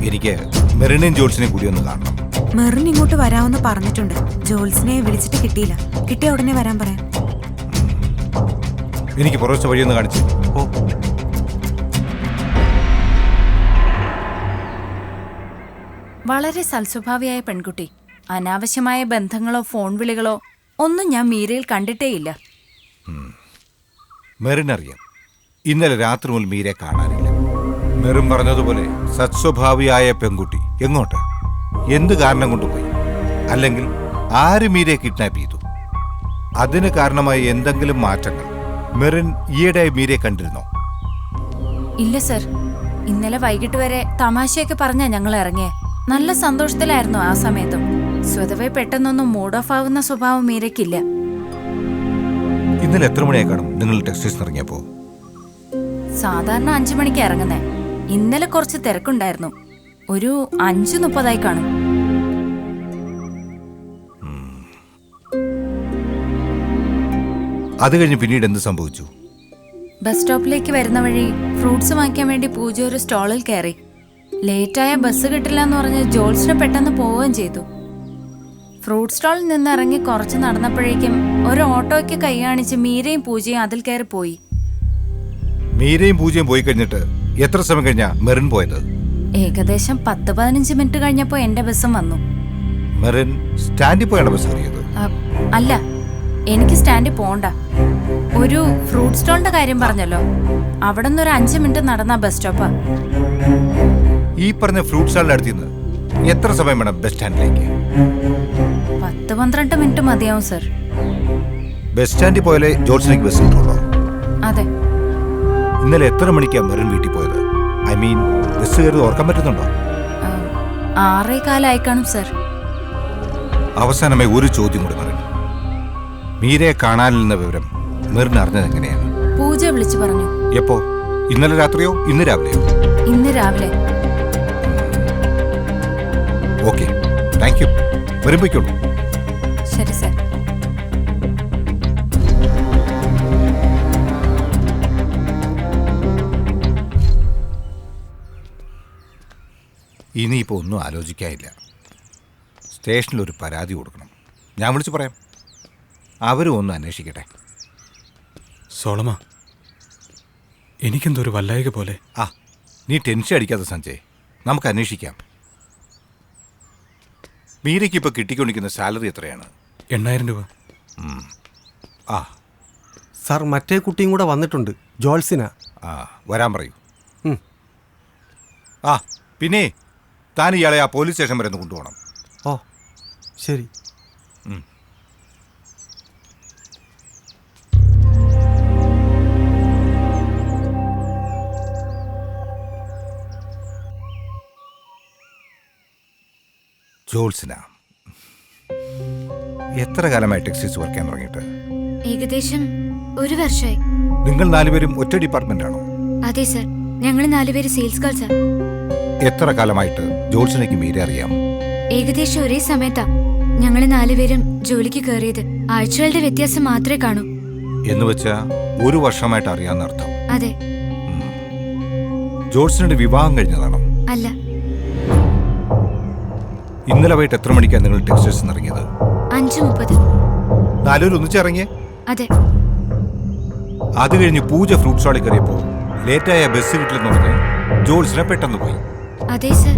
എനിക്ക് മെറിനെയും ജോൾസിനെയും കൂടി ഒന്ന് കാണണം. മെറിൻ ഇങ്ങോട്ട് വരാമെന്ന് പറഞ്ഞിട്ടുണ്ട്. ജോൾസിനെ വിളിച്ചിട്ട് കിട്ടിയില്ല. കിട്ടിയ ഉടനെ വരാൻ പറയാം. എനിക്ക് പുറത്തെ വഴിയൊന്ന് കാണിച്ചു. ഓ, വളരെ സൽസ്വഭാവിയായ പെൺകുട്ടി. അനാവശ്യമായ ബന്ധങ്ങളോ ഫോൺ വിളികളോ ഒന്നും ഞാൻ മീരയിൽ കണ്ടിട്ടേയില്ല. മെറിനറിയാം ഇന്നലെ രാത്രി മുതൽ മീരെ കാണാനില്ല. മെറിൻ പറഞ്ഞതുപോലെ സത്സ്വഭാവിയായ പെൺകുട്ടി എങ്ങോട്ട്, എന്ത് കാരണം കൊണ്ടുപോയി, അല്ലെങ്കിൽ ആര് മീരയെ കിഡ്നാപ്പ് ചെയ്തു? അതിന് കാരണമായി എന്തെങ്കിലും മാറ്റങ്ങൾ മെറിൻ ഈയിടെയായി മീരയെ കണ്ടിരുന്നോ? ഇല്ല സർ, ഇന്നലെ വൈകിട്ട് വരെ തമാശയൊക്കെ പറഞ്ഞാ ഞങ്ങൾ ഇറങ്ങിയേ. നല്ല സന്തോഷത്തിലായിരുന്നു ആ സമയത്തും. സ്വതവേ പെട്ടെന്നൊന്നും മൂഡ് ഓഫ് ആവുന്ന സ്വഭാവം മീരയ്ക്കില്ല. ഇന്നലെ എത്ര മണിയായി കാണും നിങ്ങൾ ടെക്സ്റ്റൈൽസ് ഇറങ്ങിയപ്പോ? സാധാരണ 5 മണിക്ക് ഇറങ്ങുന്നേ. ഇന്നലെ കുറച്ച് തിരക്കുണ്ടായിരുന്നു. ഒരു 5:30 കാണും. അത് കഴിഞ്ഞ് പിന്നീട് എന്ത് സംഭവിച്ചു? ബസ് സ്റ്റോപ്പിലേക്ക് വരുന്ന വഴി ഫ്രൂട്ട്സ് വാങ്ങിക്കാൻ വേണ്ടി പൂജ ഒരു സ്റ്റോളിൽ കയറി. ലേറ്റായ ബസ് കിട്ടില്ല എന്ന് പറഞ്ഞ് ജോൾസിനെ പെട്ടെന്ന് പോവുകയും ചെയ്തു. ഫ്രൂട്ട് സ്റ്റോളിൽ നിന്ന് ഇറങ്ങി കുറച്ച് നടന്നപ്പോഴേക്കും ഒരു ഓട്ടോയ്ക്ക് കൈ കാണിച്ച് മീരയും പൂജയും അതിൽ കയറി പോയി. മീരയും പൂജയും പോയി കഴിഞ്ഞിട്ട് എത്ര സമയം കഴിഞ്ഞാ മെറിൻ പോയത്? ഏകദേശം 10-15 മിനിറ്റ് കഴിഞ്ഞപ്പോ എന്റെ ബസ്സും വന്നു. മെറിൻ സ്റ്റാൻഡിൽ പോയാണ് ബസ് കയറിയത്? അല്ല, എനിക്ക് സ്റ്റാൻഡിൽ പോണ്ട. ഒരു ഫ്രൂട്ട് സ്റ്റോളിന്റെ കാര്യം പറഞ്ഞല്ലോ, അവിടെ നിന്ന് ഒരു 5 മിനിറ്റ് നടന്ന ബസ് സ്റ്റോപ്പാ. ഈ പറഞ്ഞ ഫ്രൂട്ട് സ്റ്റാളിന്റെ അടുത്ത് നിന്ന് എത്ര സമയം വേണം ബസ് സ്റ്റാൻഡിലേക്ക്? 10-12 മിനിറ്റ് മതിയാവും സർ. ബസ് സ്റ്റാൻഡിൽ പോയാലേ ജോൾസിലേക്ക് ബസ് കിട്ടുള്ളൂ? അതെ. ഇന്നലെ എത്ര മണിക്കാണ് മെറിൻ വീട്ടിൽ പോയത്? ഐ മീൻ ബസ് കയറി ഓർക്കാൻ പറ്റുന്നുണ്ടോ? 6:15 കാണും സർ. അവസാനമായി ഒരു ചോദ്യം കൂടി മെറിൻ. മീരയെ കാണാനില്ലെന്ന വിവരം മെറിൻ അറിഞ്ഞത് എങ്ങനെയാണ്? പൂജ വിളിച്ചു പറഞ്ഞു. എപ്പോ? ഇന്നലെ രാത്രിയോ ഇന്ന് രാവിലെയോ? ഇന്ന് രാവിലെ. Okay, thank you. വരുമ്പോഴേക്കുള്ളൂ. ശരി സർ. ഇനിയിപ്പോൾ ഒന്നും ആലോചിക്കാനില്ല. സ്റ്റേഷനിലൊരു പരാതി കൊടുക്കണം. ഞാൻ വിളിച്ചു പറയാം. അവരും ഒന്ന് അന്വേഷിക്കട്ടെ. സോളമ, എനിക്കെന്തോ ഒരു വല്ലായിക പോലെ. ആ, നീ ടെൻഷൻ അടിക്കാതെ സഞ്ജയ്, നമുക്ക് അന്വേഷിക്കാം. മീരയ്ക്ക് ഇപ്പോൾ കിട്ടിക്കൊണ്ടിരിക്കുന്ന സാലറി എത്രയാണ്? 8,000 രൂപ. ആ സാർ, മറ്റേ കുട്ടിയും കൂടെ വന്നിട്ടുണ്ട്, ജോൾസിന. ആ, വരാൻ പറയൂ. ഉം. ആ, പിന്നെ താൻ ഇയാളെ ആ പോലീസ് സ്റ്റേഷൻ വരെ ഒന്ന് കൊണ്ടുപോകണം. ഓ, ശരി. ജോൾസിന, എത്ര കാലമായി ടെക്സ്റ്റൈൽസ് വർക്ക് ചെയ്യാൻ തുടങ്ങിയിട്ട്? ഏകദേശം 1 വർഷമായി. നിങ്ങൾ 4 പേരും ഒറ്റ ഡിപ്പാർട്ട്മെന്റ് ആണോ? അതെ സർ, ഞങ്ങൾ 4 പേര് സെയിൽസ് ഗേൾസാ. എത്ര കാലമായിട്ട് ജോത്സനയ്ക്ക് മീരെ അറിയാം? ഏകദേശം ഒരേ സമയത്താ ഞങ്ങൾ 4 പേരും ജോലിക്ക് കയറിയത്. ആഴ്ചകളുടെ വ്യത്യാസം മാത്രമേ കാണൂ. എന്ന് വെച്ചാ 1 വർഷമായിട്ട് അറിയാന്നർത്ഥം. അതെ. ജോത്സനയുടെ വിവാഹം കഴിഞ്ഞതാണോ? അല്ല. ഇന്നലെ വൈകിട്ട് എത്ര മണിക്കാണ് നിങ്ങൾ ടെക്സ്റ്റൈൽസ് ഇറങ്ങിയത്? 5:30. 4 പേര് ഒന്നിച്ചിറങ്ങിയേ? അതെ. അത് കഴിഞ്ഞ് പൂജ ഫ്രൂട്ട് സ്റ്റാളിൽ കയറിയപ്പോ ലേറ്റായ ബസ് കിട്ടില്ലെന്ന് പറഞ്ഞ് ജോത്സന പെട്ടെന്ന് പോയി. അതെ സർ.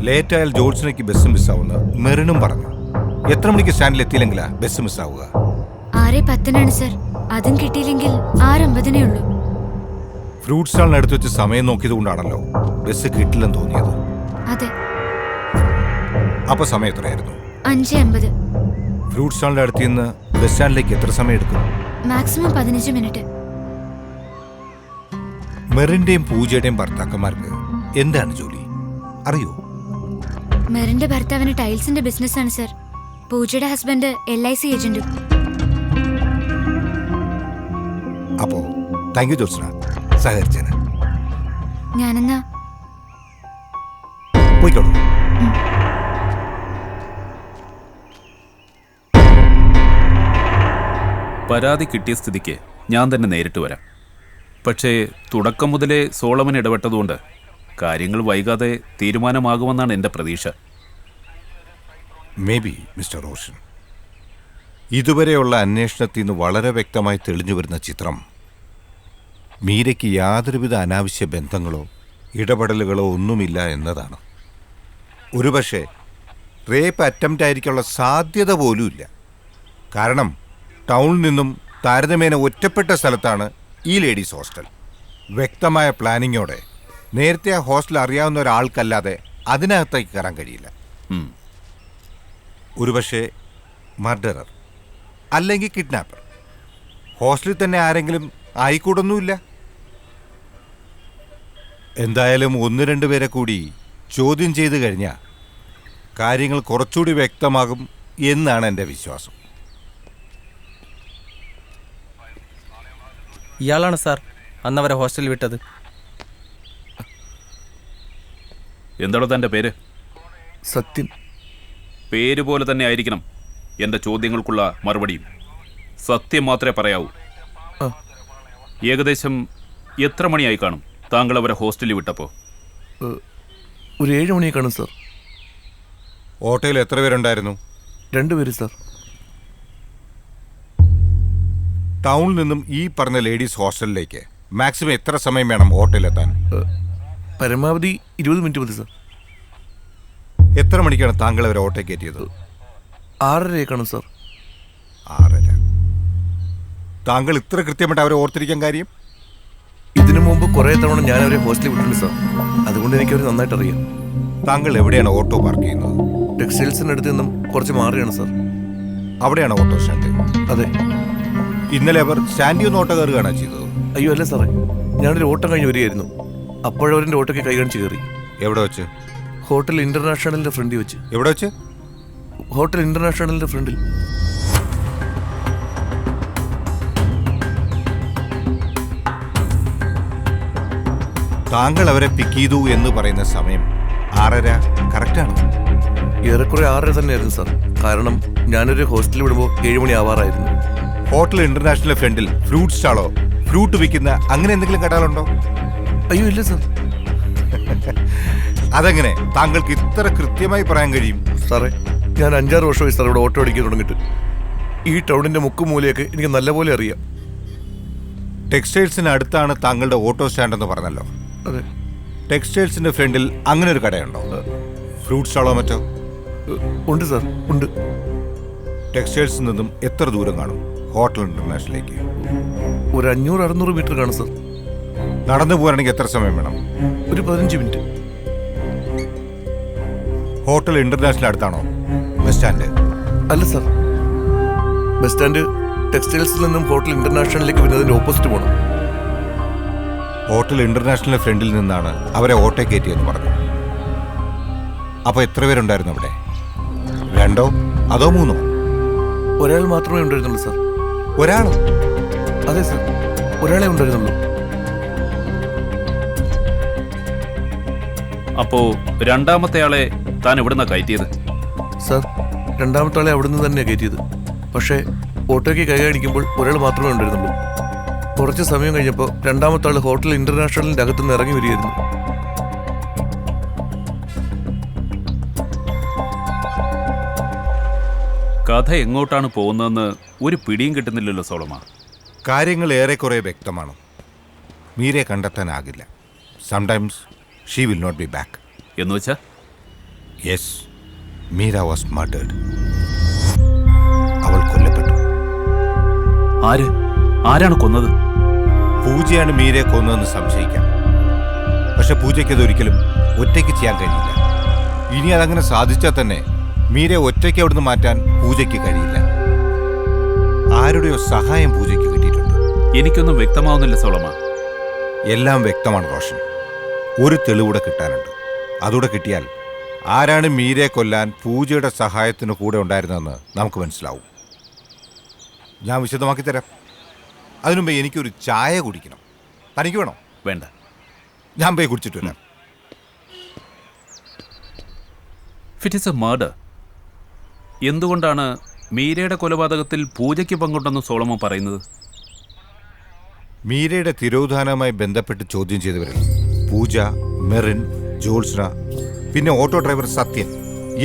ലേറ്റായാൽ ജോത്സനയ്ക്ക് ബസ് മിസ്സാവുന്ന മെറിനും പറഞ്ഞു. എത്ര മണിക്ക് സ്റ്റാൻഡിൽ എത്തിയില്ലെങ്കിലാ ബസ് മിസ്സാവുക? 6:10 സർ. അതും കിട്ടിയില്ലെങ്കിൽ 6:50 ഉള്ളൂ. ഫ്രൂട്ട് സ്റ്റാളിനടുത്ത് വെച്ച് സമയം നോക്കിയത് കൊണ്ടാണല്ലോ ബസ് കിട്ടില്ലെന്ന് തോന്നിയത്. അതെ. അപ്പൊ സമയം എത്രയായിരുന്നു? 5:50. ഫ്രൂട്ട് സ്റ്റാളിന്റെ അടുത്ത് നിന്ന് ബസ് സ്റ്റാൻഡിലേക്ക് എത്ര സമയം എടുക്കും? Maximum 15 minute. മെറിന്റെയും പൂജയുടെയും ഭർത്താക്കന്മാർക്ക് എന്താണ് ജോലി അറിയോ? മെറിന്റെ ഭർത്താവിന് ടൈൽസിന്റെ ബിസിനസ്സാണ് സർ. പൂജയുടെ ഹസ്ബൻഡ് LIC ഏജന്റും. അപ്പോ താങ്ക് യു ജോത്സന, സഹകരിച്ചേന്. ഞാനെന്നാ പോയിക്കോളൂ. പരാതി കിട്ടിയ സ്ഥിതിക്ക് ഞാൻ തന്നെ നേരിട്ട് വരാം. പക്ഷേ തുടക്കം മുതലേ സോളമൻ ഇടപെട്ടതുകൊണ്ട് കാര്യങ്ങൾ വൈകാതെ തീരുമാനമാകുമെന്നാണ് എൻ്റെ പ്രതീക്ഷ. May be mister Roshan. ഇതുവരെയുള്ള അന്വേഷണത്തിൽ നിന്ന് വളരെ വ്യക്തമായി തെളിഞ്ഞു വരുന്ന ചിത്രം മീരയ്ക്ക് യാതൊരുവിധ അനാവശ്യ ബന്ധങ്ങളോ ഇടപെടലുകളോ ഒന്നുമില്ല എന്നതാണ്. ഒരുപക്ഷെ റേപ്പ് അറ്റംപ്റ്റ് ആയിരിക്കാനുള്ള സാധ്യത പോലുമില്ല. കാരണം ടൗണിൽ നിന്നും താരതമ്യേന ഒറ്റപ്പെട്ട സ്ഥലത്താണ് ഈ ലേഡീസ് ഹോസ്റ്റൽ. വ്യക്തമായ പ്ലാനിങ്ങോടെ നേരത്തെ ആ ഹോസ്റ്റൽ അറിയാവുന്ന ഒരാൾക്കല്ലാതെ അതിനകത്തേക്ക് കയറാൻ കഴിയില്ല. ഒരുപക്ഷെ മർഡറർ അല്ലെങ്കിൽ കിഡ്നാപ്പർ. ഹോസ്റ്റലിൽ തന്നെ ആരെങ്കിലും ആയിക്കൂടൊന്നുമില്ല. എന്തായാലും 1-2 പേരെ കൂടി ചോദ്യം ചെയ്തു കഴിഞ്ഞാൽ കാര്യങ്ങൾ കുറച്ചുകൂടി വ്യക്തമാകും എന്നാണ് എൻ്റെ വിശ്വാസം. ഇയാളാണ് സാർ അന്നവരെ ഹോസ്റ്റലിൽ വിട്ടത്. എന്താണോ തൻ്റെ പേര്? സത്യം. പേര് പോലെ തന്നെ ആയിരിക്കണം എൻ്റെ ചോദ്യങ്ങൾക്കുള്ള മറുപടിയും. സത്യം മാത്രമേ പറയാവൂ. ഏകദേശം എത്ര മണിയായി കാണും താങ്കൾ അവരെ ഹോസ്റ്റലിൽ വിട്ടപ്പോൾ? ഒരു 7 മണിയെ കാണും സാർ. ഓട്ടോയിൽ എത്ര പേരുണ്ടായിരുന്നു? 2 പേര് സാർ. ടൗണിൽ നിന്നും ഈ പറഞ്ഞ ലേഡീസ് ഹോസ്റ്റലിലേക്ക് മാക്സിമം എത്ര സമയം വേണം ഓട്ടോയിലെത്താൻ? പരമാവധി 20 മിനിറ്റ് മതി സാർ. എത്ര മണിക്കാണ് താങ്കൾ അവരെ ഓട്ടോ കയറ്റിയത്? 6:30 കാണും സാർ. 6:30. താങ്കൾ ഇത്ര കൃത്യമായിട്ട് അവരെ ഓർത്തിരിക്കാൻ കാര്യം? ഇതിനു മുമ്പ് കുറേ തവണ ഞാൻ അവരെ ഹോസ്റ്റലിൽ വിട്ടിട്ടുണ്ട് സാർ. അതുകൊണ്ട് എനിക്ക് അവർ നന്നായിട്ട് അറിയാം. താങ്കൾ എവിടെയാണ് ഓട്ടോ പാർക്ക് ചെയ്യുന്നത്? ടെക്സ്റ്റൈൽസിനടുത്ത് നിന്നും കുറച്ച് മാറിയാണ് സാർ. അവിടെയാണ് ഓട്ടോ സ്റ്റാൻഡ്? അതെ. ഇന്നലെ അവർ സ്റ്റാൻഡിൽ നിന്ന് ഓട്ടോ കയറുകയാണോ ചെയ്തത്? അയ്യോ അല്ല സാറേ, ഞാനൊരു ഓട്ടം കഴിഞ്ഞ് വരികയായിരുന്നു. അപ്പോഴവരെൻ്റെ ഓട്ടോയ്ക്ക് കൈ കാണിച്ച് കയറി. എവിടെ വെച്ച്? ഹോട്ടൽ ഇന്റർനാഷണലിന്റെ ഫ്രണ്ടിൽ വെച്ച്. എവിടെ വെച്ച്? ഹോട്ടൽ ഇന്റർനാഷണലിന്റെ ഫ്രണ്ടിൽ. താങ്കൾ അവരെ പിക്ക് ചെയ്തു എന്ന് പറയുന്ന സമയം 6:30 കറക്റ്റാണ്? ഏറെക്കുറെ 6:30 തന്നെയായിരുന്നു സാർ. കാരണം ഞാനൊരു ഹോസ്റ്റലിൽ വിടുമ്പോൾ 7 മണി ആവാറായിരുന്നു. ഹോട്ടൽ ഇന്റർനാഷണൽ ഫ്രണ്ടിൽ ഫ്രൂട്ട് സ്റ്റാളോ ഫ്രൂട്ട് വിൽക്കുന്ന അങ്ങനെ എന്തെങ്കിലും കടകളുണ്ടോ? അയ്യോ ഇല്ല സാർ. അതെങ്ങനെ താങ്കൾക്ക് ഇത്ര കൃത്യമായി പറയാൻ കഴിയും? സാറേ, ഞാൻ 5-6 വർഷമായി സാർ ഇവിടെ ഓട്ടോ അടിക്കാൻ തുടങ്ങിയിട്ട്. ഈ ടൗണിന്റെ മുക്കുമൂലയൊക്കെ എനിക്ക് നല്ലപോലെ അറിയാം. ടെക്സ്റ്റൈൽസിന് അടുത്താണ് താങ്കളുടെ ഓട്ടോ സ്റ്റാൻഡ് എന്ന് പറഞ്ഞല്ലോ. അതെ. ടെക്സ്റ്റൈൽസിന്റെ ഫ്രണ്ടിൽ അങ്ങനെ ഒരു കടയുണ്ടോ? ഫ്രൂട്ട് സ്റ്റാളോ മറ്റോ? ഉണ്ട് സാർ, ഉണ്ട്. ടെക്സ്റ്റൈൽസിൽ നിന്നും എത്ര ദൂരം കാണും ഹോട്ടൽ ഇന്റർനാഷണലിലേക്ക്? ഒരു 500-600 മീറ്റർ കാണും സാർ. നടന്നു പോകാനാണെങ്കിൽ എത്ര സമയം വേണം? ഒരു 15 മിനിറ്റ്. ഹോട്ടൽ ഇന്റർനാഷണൽ അടുത്താണോ ബസ് സ്റ്റാൻഡ്? അല്ല സാർ, ബസ് സ്റ്റാൻഡ് ടെക്സ്റ്റൈൽസിൽ നിന്നും ഹോട്ടൽ ഇന്റർനാഷണലിലേക്ക് വരുന്നതിന്റെ ഓപ്പോസിറ്റ് പോകണം. ഹോട്ടൽ ഇന്റർനാഷണൽ ഫ്രണ്ടിൽ നിന്നാണ് അവരെ ഓട്ടോ കയറ്റിയെന്ന് പറഞ്ഞു. അപ്പൊ എത്ര പേരുണ്ടായിരുന്നു അവിടെ? 2 അതോ 3? ഒരാൾ മാത്രമേ ഉണ്ടായിരുന്നുള്ളൂ സാർ. ഒരാൾ? അതെ സാർ, ഒരാളെ ഉണ്ടായിരുന്നുള്ളൂ. അപ്പോ രണ്ടാമത്തെ ആളെ താൻ എവിടുന്നാ കയറ്റിയത്? സാർ, രണ്ടാമത്തെ ആളെ അവിടുന്ന് തന്നെയാണ് കയറ്റിയത്. പക്ഷേ ഓട്ടോയ്ക്ക് കൈ കാണിക്കുമ്പോൾ ഒരാൾ മാത്രമേ ഉണ്ടായിരുന്നുള്ളൂ. കുറച്ച് സമയം കഴിഞ്ഞപ്പോൾ രണ്ടാമത്തെ ആൾ ഹോട്ടൽ ഇന്റർനാഷണലിന്റെ അകത്തുനിന്ന് ഇറങ്ങി വരികയായിരുന്നു. കഥ എങ്ങോട്ടാണ് പോകുന്നതെന്ന് ഒരു പിടിയും കിട്ടുന്നില്ലല്ലോ സോളമ. കാര്യങ്ങൾ ഏറെക്കുറെ വ്യക്തമാണ്. മീരയെ കണ്ടെത്താനാകില്ല. Sometimes she will not be back. എന്ന് വെച്ചാ? Yes, Meera was murdered. അവൾ കൊല്ലപ്പെട്ടു. ആരാണ് കൊന്നത്? പൂജയാണ് മീരയെ കൊന്നതെന്ന് സംശയിക്കാം. പക്ഷെ പൂജയ്ക്ക് അതൊരിക്കലും ഒറ്റയ്ക്ക് ചെയ്യാൻ കഴിയില്ല. ഇനി അതങ്ങനെ സാധിച്ചാൽ തന്നെ മീരയെ ഒറ്റയ്ക്ക് അവിടുന്ന് മാറ്റാൻ പൂജയ്ക്ക് കഴിയില്ല. ആരുടെയോ സഹായം പൂജയ്ക്ക് കിട്ടിയിട്ടുണ്ട്. എനിക്കൊന്നും വ്യക്തമാവുന്നില്ല സോളമ. എല്ലാം വ്യക്തമാണ് റോഷൻ. ഒരു തെളിവൂടെ കിട്ടാനുണ്ട്. അതുകൂടെ കിട്ടിയാൽ ആരാണ് മീരയെ കൊല്ലാൻ പൂജയുടെ സഹായത്തിന് കൂടെ ഉണ്ടായിരുന്നതെന്ന് നമുക്ക് മനസ്സിലാവും. ഞാൻ വിശദമാക്കി തരാം. അതിനുമുമ്പ് എനിക്കൊരു ചായ കുടിക്കണം. തനിക്ക് വേണോ? വേണ്ട, ഞാൻ പോയി കുടിച്ചിട്ട് വരാം. It is A murder. എന്തുകൊണ്ടാണ് മീരയുടെ കൊലപാതകത്തിൽ പൂജയ്ക്ക് പങ്കുണ്ടെന്ന് സോളമൻ പറയുന്നത്? മീരയുടെ തിരോധാനവുമായി ബന്ധപ്പെട്ട് ചോദ്യം ചെയ്തവരിൽ പൂജ, മെറിൻ, ജോത്സ്ന, പിന്നെ ഓട്ടോ ഡ്രൈവർ സത്യൻ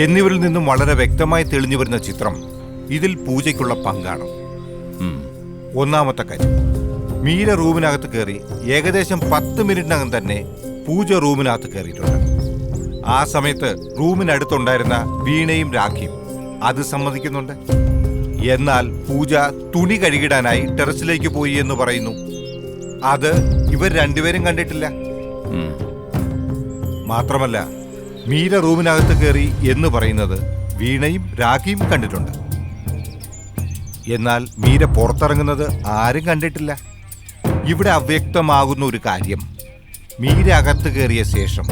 എന്നിവരിൽ നിന്നും വളരെ വ്യക്തമായി തെളിഞ്ഞു വരുന്ന ചിത്രം ഇതിൽ പൂജയ്ക്കുള്ള പങ്കാണ്. ഒന്നാമത്തെ കാര്യം, മീര റൂമിനകത്ത് കയറി ഏകദേശം 10 മിനിറ്റിനകം തന്നെ പൂജ റൂമിനകത്ത് കയറിയിട്ടുണ്ട്. ആ സമയത്ത് റൂമിനടുത്തുണ്ടായിരുന്ന വീണയും രാഖിയും അത് സമ്മതിക്കുന്നുണ്ട്. എന്നാൽ പൂജ തുണി കഴുകിടാനായി ടെറസിലേക്ക് പോയി എന്ന് പറയുന്നു. അത് ഇവർ രണ്ടുപേരും കണ്ടിട്ടില്ല. മാത്രമല്ല, മീര റൂമിനകത്ത് കയറി എന്ന് പറയുന്നത് വീണയും രാഖിയും കണ്ടിട്ടുണ്ട്. എന്നാൽ മീര പുറത്തിറങ്ങുന്നത് ആരും കണ്ടിട്ടില്ല. ഇവിടെ അവ്യക്തമാകുന്ന ഒരു കാര്യം, മീര അകത്ത് കയറിയ ശേഷം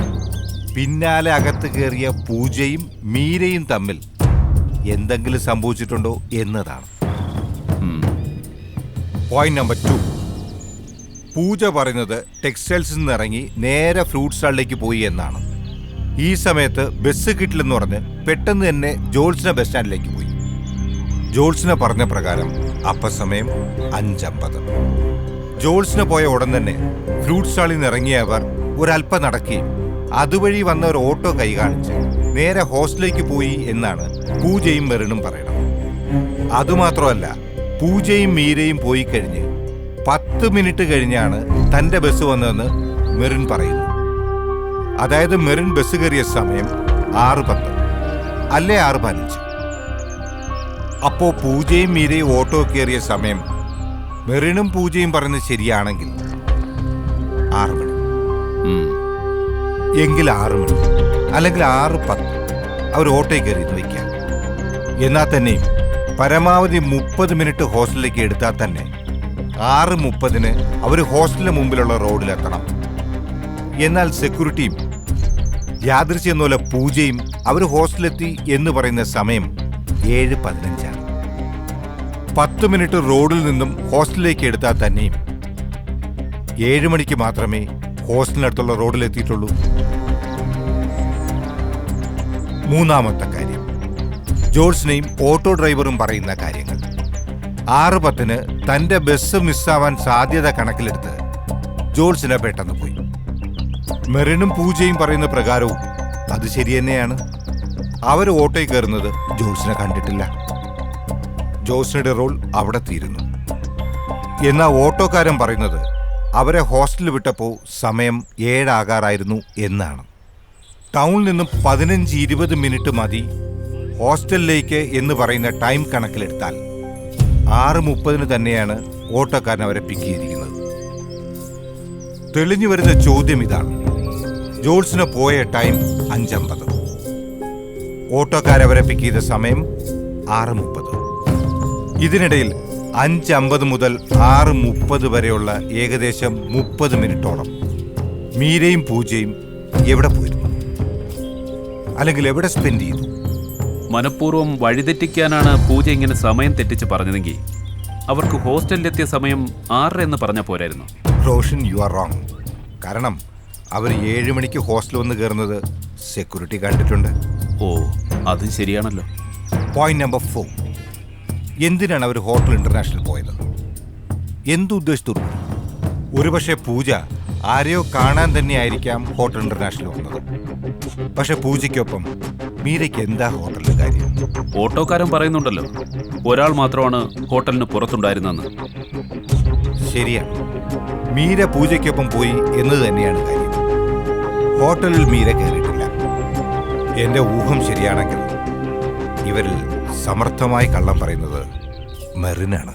പിന്നാലെ അകത്ത് കയറിയ പൂജയും മീരയും തമ്മിൽ എന്തെങ്കിലും സംഭവിച്ചിട്ടുണ്ടോ എന്നതാണ്. പോയിന്റ് നമ്പർ 2, പൂജ പറയുന്നത് ടെക്സ്റ്റൈൽസിൽ നിന്ന് ഇറങ്ങി നേരെ ഫ്രൂട്ട് സ്റ്റാളിലേക്ക് പോയി എന്നാണ്. ഈ സമയത്ത് ബസ് കിട്ടില്ലെന്ന് പറഞ്ഞ് പെട്ടെന്ന് തന്നെ ജോൾസിന ബസ് സ്റ്റാൻഡിലേക്ക് പോയി. ജോൾസിന പറഞ്ഞ പ്രകാരം അപ്പ സമയം 5:50. ജോൾസിന പോയ ഉടൻ തന്നെ ഫ്രൂട്ട് സ്റ്റാളിൽ നിന്ന് ഇറങ്ങിയ അവർ ഒരല്പം നടക്കുകയും അതുവഴി വന്ന ഒരു ഓട്ടോ കൈ കാണിച്ച് നേരെ ഹോസ്റ്റലിലേക്ക് പോയി എന്നാണ് പൂജയും മെറിനും പറയണം. അതുമാത്രമല്ല, പൂജയും മീരയും പോയി കഴിഞ്ഞ് 10 മിനിറ്റ് കഴിഞ്ഞാണ് തന്റെ ബസ് വന്നതെന്ന് മെറിൻ പറയുന്നു. അതായത് മെറിൻ ബസ് കയറിയ സമയം 6:10 അല്ലേ 6:15. അപ്പോ പൂജയും മീരയും ഓട്ടോ കയറിയ സമയം മെറിനും പൂജയും പറയുന്നത് ശരിയാണെങ്കിൽ 6 മണി. എങ്കിൽ 6 മണി അല്ലെങ്കിൽ 6:10 അവർ ഓട്ടോയിൽ കയറിയെന്ന് വയ്ക്കാം. എന്നാൽ തന്നെയും പരമാവധി 30 മിനിറ്റ് ഹോസ്റ്റലിലേക്ക് എടുത്താൽ തന്നെ 6:30 അവർ ഹോസ്റ്റലിന് മുമ്പിലുള്ള റോഡിലെത്തണം. എന്നാൽ സെക്യൂരിറ്റിയും യാദൃശ്യം പോലെ പൂജയും അവർ ഹോസ്റ്റലിലെത്തി എന്ന് പറയുന്ന സമയം 7:15. 10 മിനിറ്റ് റോഡിൽ നിന്നും ഹോസ്റ്റലിലേക്ക് എടുത്താൽ തന്നെയും 7 മണിക്ക് മാത്രമേ ഹോസ്റ്റലിനടുത്തുള്ള റോഡിലെത്തിയിട്ടുള്ളൂ. മൂന്നാമത്തെ കാര്യം, ജോൾസിനെയും ഓട്ടോ ഡ്രൈവറും പറയുന്ന കാര്യങ്ങൾ. 6:10 തന്റെ ബസ് മിസ്സാവാൻ സാധ്യത കണക്കിലെടുത്ത് ജോൾസിനെ പെട്ടെന്ന് പോയി. മെറിനും പൂജയും പറയുന്ന പ്രകാരവും അത് ശരി തന്നെയാണ്. അവർ ഓട്ടോയിൽ കയറുന്നത് ജോൾസിനെ കണ്ടിട്ടില്ല. ജോൾസിനയുടെ റോൾ അവിടെ തീരുന്നു. എന്നാൽ ഓട്ടോക്കാരൻ പറയുന്നത് അവരെ ഹോസ്റ്റലിൽ വിട്ടപ്പോൾ സമയം 7 ആകാറായിരുന്നു എന്നാണ്. ടൗണിൽ നിന്നും 15-20 മിനിറ്റ് മതി ഹോസ്റ്റലിലേക്ക് എന്ന് പറയുന്ന ടൈം കണക്കിലെടുത്താൽ 6:30 തന്നെയാണ് ഓട്ടോക്കാരൻ അവരെ പിക്ക് ചെയ്തിരിക്കുന്നത്. തെളിഞ്ഞു വരുന്ന ചോദ്യം ഇതാണ്, ജോൾസിന് പോയ ടൈം 5:50, ഓട്ടോക്കാരവരെ പിക്ക് ചെയ്ത സമയം 6:30. ഇതിനിടയിൽ 5:50 മുതൽ 6:30 വരെയുള്ള ഏകദേശം 30 മിനിറ്റോളം മീരയും പൂജയും എവിടെ പോയിരുന്നു, അല്ലെങ്കിൽ എവിടെ സ്പെൻഡ് ചെയ്തു? മനഃപൂർവ്വം വഴിതെറ്റിക്കാനാണ് പൂജ ഇങ്ങനെ സമയം തെറ്റിച്ച് പറഞ്ഞതെങ്കിൽ അവർക്ക് ഹോസ്റ്റലിലെത്തിയ സമയം 6 എന്ന് പറഞ്ഞാൽ പോരായിരുന്നു. Roshan, you are wrong. കാരണം അവർ 7 മണിക്ക് ഹോസ്റ്റൽ വന്ന് കയറുന്നത് സെക്യൂരിറ്റി കണ്ടിട്ടുണ്ട്. ഓ, അത് ശരിയാണല്ലോ. പോയിന്റ് നമ്പർ 4, എന്തിനാണ് അവർ ഹോട്ടൽ ഇന്റർനാഷണൽ പോയത്? എന്തുദ്ദേശത്തോടു? ഒരുപക്ഷെ പൂജ ആരെയോ കാണാൻ തന്നെയായിരിക്കാം ഹോട്ടൽ ഇന്റർനാഷണൽ വന്നത്. പക്ഷെ പൂജയ്ക്കൊപ്പം മീരയ്ക്ക് എന്താ ഹോട്ടലിൽ കാര്യം? ഓട്ടോക്കാരൻ പറയുന്നുണ്ടല്ലോ, ഒരാൾ മാത്രമാണ് ഹോട്ടലിന് പുറത്തുണ്ടായിരുന്നെന്ന്. ശരിയാണ്, മീര പൂജയ്ക്കൊപ്പം പോയി എന്നത് തന്നെയാണ് കാര്യം. ഹോട്ടലിൽ മീര കയറിയിട്ടില്ല. എന്റെ ഊഹം ശരിയാണെങ്കിൽ ഇവരിൽ സമർത്ഥമായി കള്ളം പറയുന്നത് മെറിനാണ്.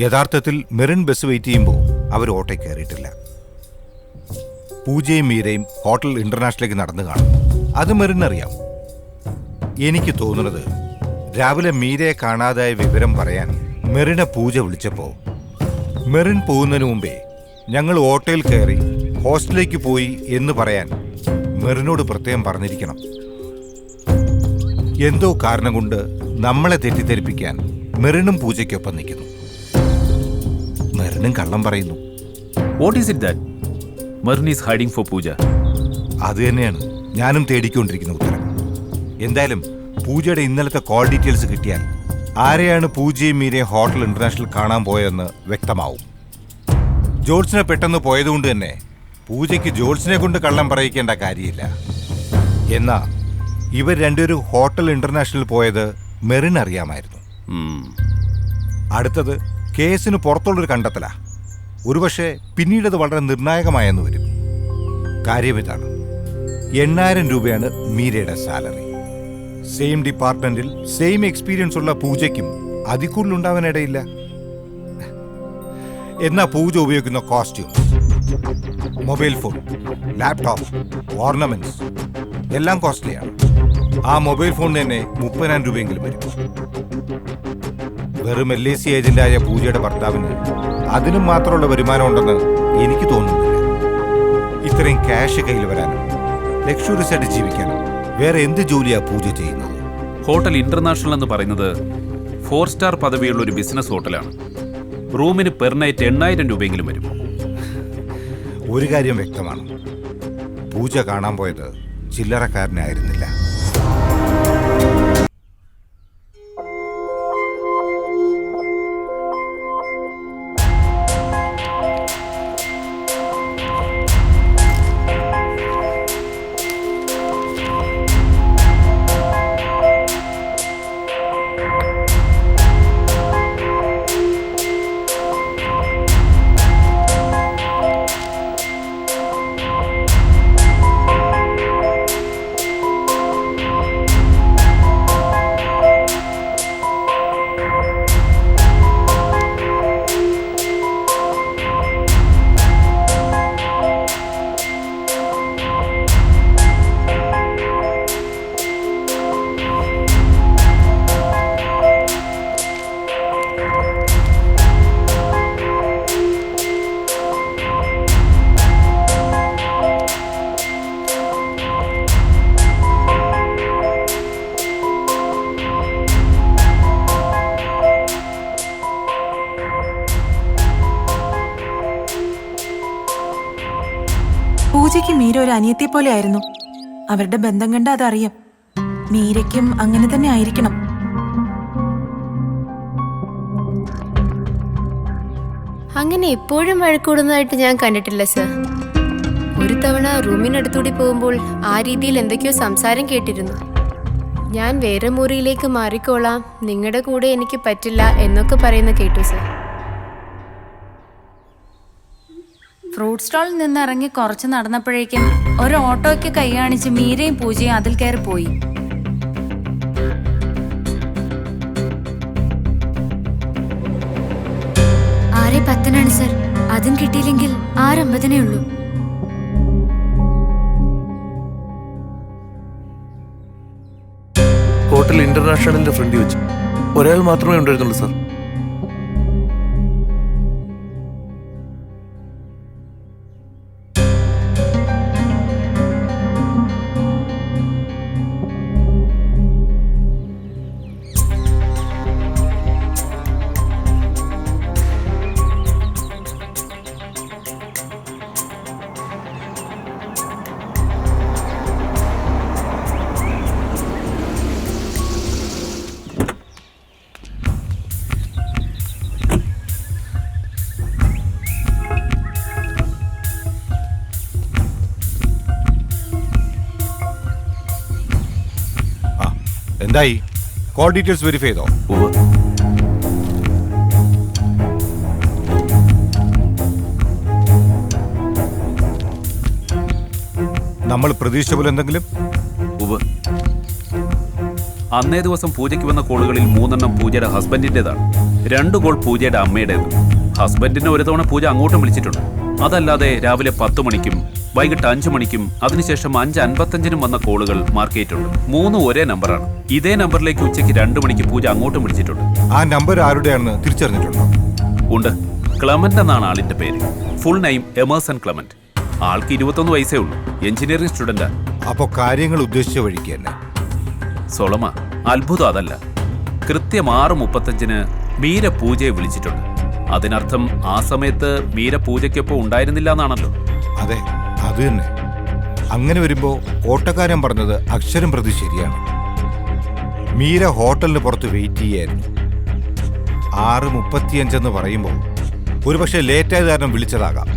യഥാർത്ഥത്തിൽ മെറിൻ ബസ് വെയിറ്റ് ചെയ്യുമ്പോൾ അവർ ഓട്ടോയിൽ കയറിയിട്ടില്ല. പൂജയും മീരയും ഹോട്ടൽ ഇന്റർനാഷണലിലേക്ക് നടന്നു കാണും. അത് മെറിനറിയാം. എനിക്ക് തോന്നുന്നത് രാവിലെ മീരയെ കാണാതായ വിവരം പറയാൻ മെറിനെ പൂജ വിളിച്ചപ്പോൾ മെറിൻ പോകുന്നതിന് മുമ്പേ ഞങ്ങൾ ഓട്ടോയിൽ കയറി ഹോസ്റ്റലിലേക്ക് പോയി എന്ന് പറയാൻ മെറിനോട് പ്രത്യേകം പറഞ്ഞിരിക്കണം. എന്തോ കാരണം കൊണ്ട് നമ്മളെ തെറ്റിദ്ധരിപ്പിക്കാൻ മെറിനും പൂജയ്ക്കൊപ്പം നിൽക്കുന്നു. മെറിനും കള്ളം പറയുന്നു. What is it that Merin is hiding for Pooja? അത് തന്നെയാണ് ഞാനും തേടിക്കൊണ്ടിരിക്കുന്ന ഉത്തരം. എന്തായാലും പൂജയുടെ ഇന്നലത്തെ കോൾ ഡീറ്റെയിൽസ് കിട്ടിയാൽ ആരെയാണ് പൂജയും മീരയും ഹോട്ടൽ ഇന്റർനാഷണൽ കാണാൻ പോയതെന്ന് വ്യക്തമാവും. ജോൾസിനെ പെട്ടെന്ന് പോയതുകൊണ്ട് തന്നെ പൂജയ്ക്ക് ജോൾസിനെ കൊണ്ട് കള്ളം പറയിക്കേണ്ട കാര്യമില്ല. എന്നാ ഇവർ രണ്ടുപേരും ഹോട്ടൽ ഇന്റർനാഷണൽ പോയത് മെറിൻ അറിയാമായിരുന്നു. അടുത്തത് കേസിന് പുറത്തുള്ളൊരു കണ്ടെത്തലാ. ഒരുപക്ഷെ പിന്നീടത് വളരെ നിർണായകമായെന്ന് വരും. കാര്യം ഇതാണ്, 8,000 രൂപയാണ് മീരയുടെ സാലറി. സെയിം ഡിപ്പാർട്ട്മെന്റിൽ സെയിം എക്സ്പീരിയൻസ് ഉള്ള പൂജയ്ക്കും അതിൽ കൂടുതലുണ്ടാവാനിടയില്ല. എന്നാ പൂജ ഉപയോഗിക്കുന്ന costumes, mobile phone, laptop, ornaments എല്ലാം കോസ്റ്റ്ലിയാണ്. ആ മൊബൈൽ ഫോൺ തന്നെ 30,000 രൂപയെങ്കിലും വരും. വെറും LIC ഏജന്റായ പൂജയുടെ ഭർത്താവിന് അതിനും മാത്രമുള്ള വരുമാനം ഉണ്ടെന്ന് എനിക്ക് തോന്നുന്നില്ല. ഇത്രയും ക്യാഷ് കയ്യിൽ വരാനും ലക്ഷറീസ് ആയിട്ട് ജീവിക്കാനും വേറെ എന്ത് ജോലിയാ പൂജ ചെയ്യുന്നത്? ഹോട്ടൽ ഇന്റർനാഷണൽ എന്ന് പറയുന്നത് 4 സ്റ്റാർ പദവിയുള്ള ഒരു ബിസിനസ് ഹോട്ടലാണ്. റൂമിന് പെർ നൈറ്റ് 8,000 രൂപയെങ്കിലും വരും. ഒരു കാര്യം വ്യക്തമാണ്, പൂജ കാണാൻ പോയത് ചില്ലറക്കാരനായിരുന്നില്ല. പൂജയ്ക്ക് മീര ഒരു അനിയത്തെ പോലെ ആയിരുന്നു. അവരുടെ ബന്ധം കണ്ട അതറിയാം. മീരയ്ക്കും അങ്ങനെ തന്നെ ആയിരിക്കണം. അങ്ങനെ എപ്പോഴും വഴക്കൂടുന്നതായിട്ട് ഞാൻ കണ്ടിട്ടില്ല സർ. ഒരു തവണ റൂമിനടുത്തൂടി പോകുമ്പോൾ ആ രീതിയിൽ എന്തൊക്കെയോ സംസാരം കേട്ടിരുന്നു. ഞാൻ വേറെ മുറിയിലേക്ക് മാറിക്കോളാം, നിങ്ങളുടെ കൂടെ എനിക്ക് പറ്റില്ല എന്നൊക്കെ പറയുന്ന കേട്ടു സർ. ഫ്രൂട്ട് സ്റ്റാളിൽ നിന്ന് ഇറങ്ങി കുറച്ച് നടന്നപ്പോഴേക്കും ഒരു ഓട്ടോയ്ക്ക് കൈ കാണിച്ച് മീരയും പൂജയും അതിൽ കയറി പോയി. ആരെ 10 സർ. അതും കിട്ടിയില്ലെങ്കിൽ 6:50 ഉള്ളൂ. ഹോട്ടൽ ഇന്റർനാഷണലിന്റെ ഫ്രണ്ടിൽ വെച്ച് ഒരാൾ മാത്രമേ ഉണ്ടായിരുന്നുള്ളൂ സാർ. എന്തായി? കോൾ ഡീറ്റെയിൽസ് വെരിഫൈ ചെയ്തോ? ഉവ്വ്. നമ്മൾ പ്രതീക്ഷിച്ച പോലെ എന്തെങ്കിലും? ഉവ്വ്. അന്നേ ദിവസം പൂജയ്ക്ക് വന്ന കോളുകളിൽ 3 പൂജയുടെ ഹസ്ബൻഡിൻ്റെതാണ്. 2 കോൾ പൂജയുടെ അമ്മയുടേത്. ഹസ്ബൻഡിനെ ഒരു തവണ പൂജ അങ്ങോട്ടും വിളിച്ചിട്ടുണ്ട്. അതല്ലാതെ രാവിലെ 10 മണിക്കും വൈകിട്ട് 5 മണിക്കും അതിനുശേഷം 5:55 വന്ന കോളുകൾ മാർക്ക് ചെയ്തിട്ടുണ്ട്. 3 ഒരേ നമ്പറാണ്. ഇതേ നമ്പറിലേക്ക് ഉച്ചയ്ക്ക് 2 മണിക്ക് പൂജ അങ്ങോട്ടും വിളിച്ചിട്ടുണ്ട്. ആ നമ്പർ ആരുടെയാണെന്ന് തിരിച്ചറിഞ്ഞിട്ടുണ്ടോ? ഉണ്ട്. ക്ലമന്റ് എന്നാണ് ആളിന്റെ പേര്. Full name Emerson Clement. ആൾക്ക് 21 വയസ്സേ ഉള്ളൂ. എഞ്ചിനീയറിംഗ് സ്റ്റുഡന്റാ. അപ്പോ കാര്യങ്ങൾ ഉദ്ദേശിച്ച വഴിക്ക് തന്നെ. സൊളമ, അത്ഭുതം അതല്ല. കൃത്യം 6:35 മീര പൂജയെ വിളിച്ചിട്ടുണ്ട്. അതിനർത്ഥം ആ സമയത്ത് മീര പൂജയ്ക്കൊപ്പം ഉണ്ടായിരുന്നില്ല എന്നാണല്ലോ. അതെ, അത് തന്നെ. അങ്ങനെ വരുമ്പോ ഓട്ടക്കാരൻ പറഞ്ഞത് അക്ഷരം പ്രതി ശരിയാണ്. മീര ഹോട്ടലിന് പുറത്ത് വെയിറ്റ് ചെയ്യായിരുന്നു. 6:35 എന്ന് പറയുമ്പോൾ ഒരുപക്ഷെ ലേറ്റായത് കാരണം വിളിച്ചതാകാം.